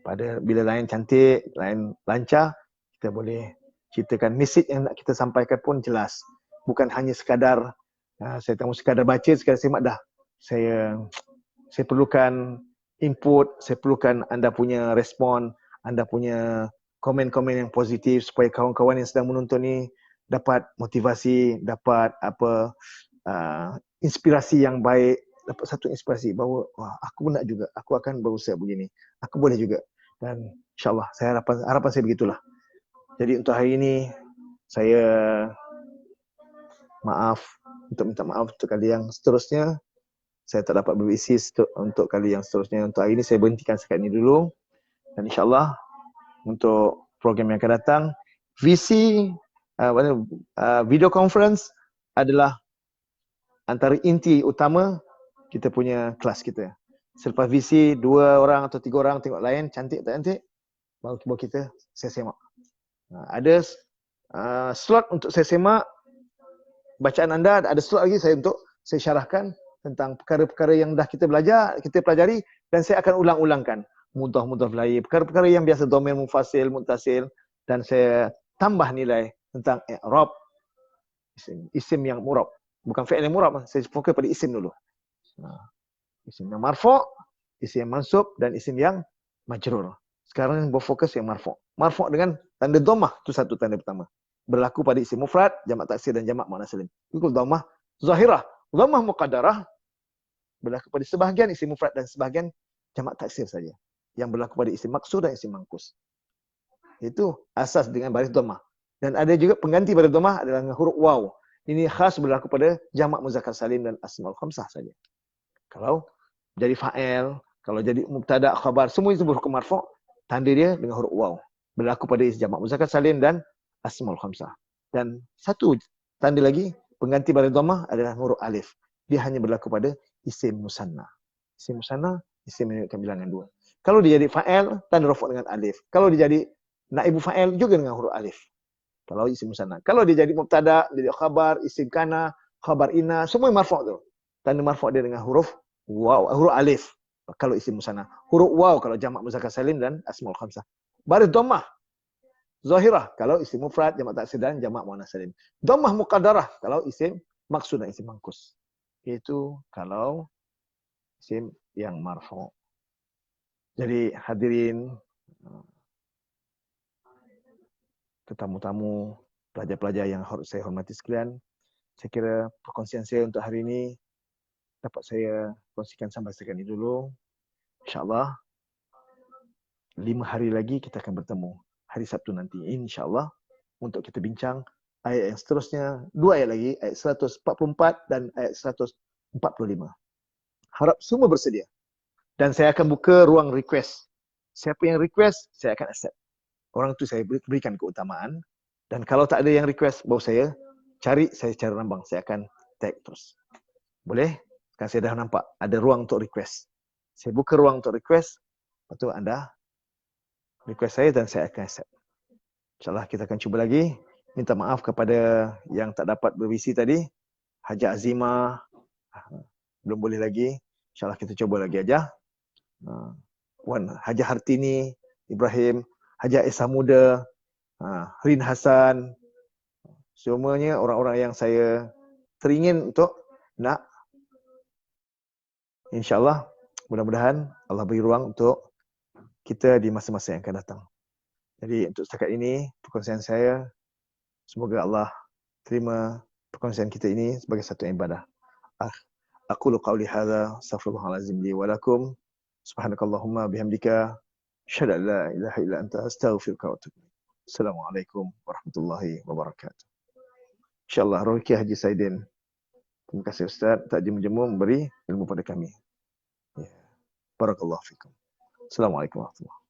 Speaker 1: Pada bila lain cantik, lain lancar, kita boleh ceritakan message yang nak kita sampaikan pun jelas. Bukan hanya sekadar saya tahu sekadar baca, sekadar simak dah. Saya perlukan input, saya perlukan anda punya respon, anda punya komen-komen yang positif supaya kawan-kawan yang sedang menonton ni dapat motivasi, dapat inspirasi yang baik, dapat satu inspirasi bahawa wah, aku nak juga, aku akan berusaha begini, aku boleh juga. Dan insyaAllah saya harapan saya begitulah. Jadi untuk hari ini saya minta maaf untuk kali yang seterusnya. Saya tak dapat berisi untuk kali yang seterusnya. Untuk hari ini saya berhentikan sekat ini dulu. Dan insyaAllah untuk program yang akan datang, visi video conference adalah antara inti utama kita punya kelas kita. Selepas visi, 2 orang atau 3 orang tengok lain, cantik tak cantik, baru kita saya semak. Ada slot untuk saya semak bacaan anda, ada slot lagi saya syarahkan tentang perkara-perkara yang dah kita pelajari dan saya akan ulang-ulangkan. Mudah lain, perkara-perkara yang biasa domain mufasil, muttasil, dan saya tambah nilai tentang i'rab isim yang murab. Bukan fi'il yang murab, saya fokus pada isim dulu. Isim yang marfu', isim yang mansub dan isim yang majrur. Sekarang berfokus yang marfu'. Marfu' dengan tanda dhammah, itu satu tanda pertama. Berlaku pada isim mufrad, jamak taksir dan jamak muannas salim. Itu dhammah zahirah. Dhammah muqaddarah berlaku pada sebahagian isim mufrad dan sebahagian jamak taksir saja. Yang berlaku pada isim maksur dan isim mangkus. Itu asas dengan baris dhammah. Dan ada juga pengganti pada dhammah adalah dengan huruf waw. Ini khas berlaku pada jamak muzakkar salim dan asmaul khamsah saja. Kalau jadi fa'il, kalau jadi mubtada, khabar, semua itu berhukum marfu', tanda dia dengan huruf waw. Berlaku pada jamak muzakkar salim dan asmaul khamsah. Dan satu tanda lagi, pengganti pada dhammah adalah huruf alif. Dia hanya berlaku pada isim musanna. Isim musanna, isim menunjukkan bilangan 2. Kalau dia jadi fa'il, tanda rafu' dengan alif. Kalau dia jadi naibu fa'il juga dengan huruf alif. Kalau isim musanna. Kalau dia jadi mubtada, dia jadi khabar, isim kana, khabar inna, semua marfu' tu. Tanda marfu' dia dengan huruf waw, huruf alif. Kalau isim musanna. Huruf waw kalau jamak muzakkar salim dan asmaul khamsah. Baris dhammah zahirah kalau isim mufrad, jamak taksir dan jamak muannas salim. Dhammah muqaddarah kalau isim maksud dan isim mangkus. Itu kalau isim yang marfu'. Jadi hadirin, tetamu-tamu, pelajar-pelajar yang saya hormati sekalian, saya kira perkongsian saya untuk hari ini dapat saya kongsikan sampai sekian ini dulu. InsyaAllah 5 hari lagi kita akan bertemu. Hari Sabtu nanti insyaAllah untuk kita bincang ayat yang seterusnya. 2 ayat lagi, ayat 144 dan ayat 145. Harap semua bersedia. Dan saya akan buka ruang request. Siapa yang request, saya akan accept. Orang tu saya berikan keutamaan. Dan kalau tak ada yang request, baru saya cari rambang. Saya akan tag terus. Boleh? Sekarang saya dah nampak ada ruang untuk request. Saya buka ruang untuk request. Lepas tu anda request saya dan saya akan accept. InsyaAllah kita akan cuba lagi. Minta maaf kepada yang tak dapat bervisi tadi. Haja Azimah belum boleh lagi. InsyaAllah kita cuba lagi aja. Puan Haja Hartini, Ibrahim, Haja Esa Muda, Rin Hasan, semuanya orang-orang yang saya teringin untuk nak InsyaAllah Mudah-mudahan Allah beri ruang untuk kita di masa-masa yang akan datang. Jadi untuk setakat ini, perkongsian saya, semoga Allah terima perkongsian kita ini sebagai satu ibadah. Aqulu qawli hadza, astaghfirullahalazim li wa lakum. Subhanakallahumma bihamdika, asyhadu an la ilaha illa anta, astaghfiruka wa atubu ilaik. Assalamualaikum warahmatullahi wabarakatuh. InsyaAllah Rohiki Haji Saidin. Terima kasih Ustaz, tak jemu-jemu memberi ilmu pada kami. Ya. Barakallahu fikum. Assalamualaikum warahmatullahi wabarakatuh.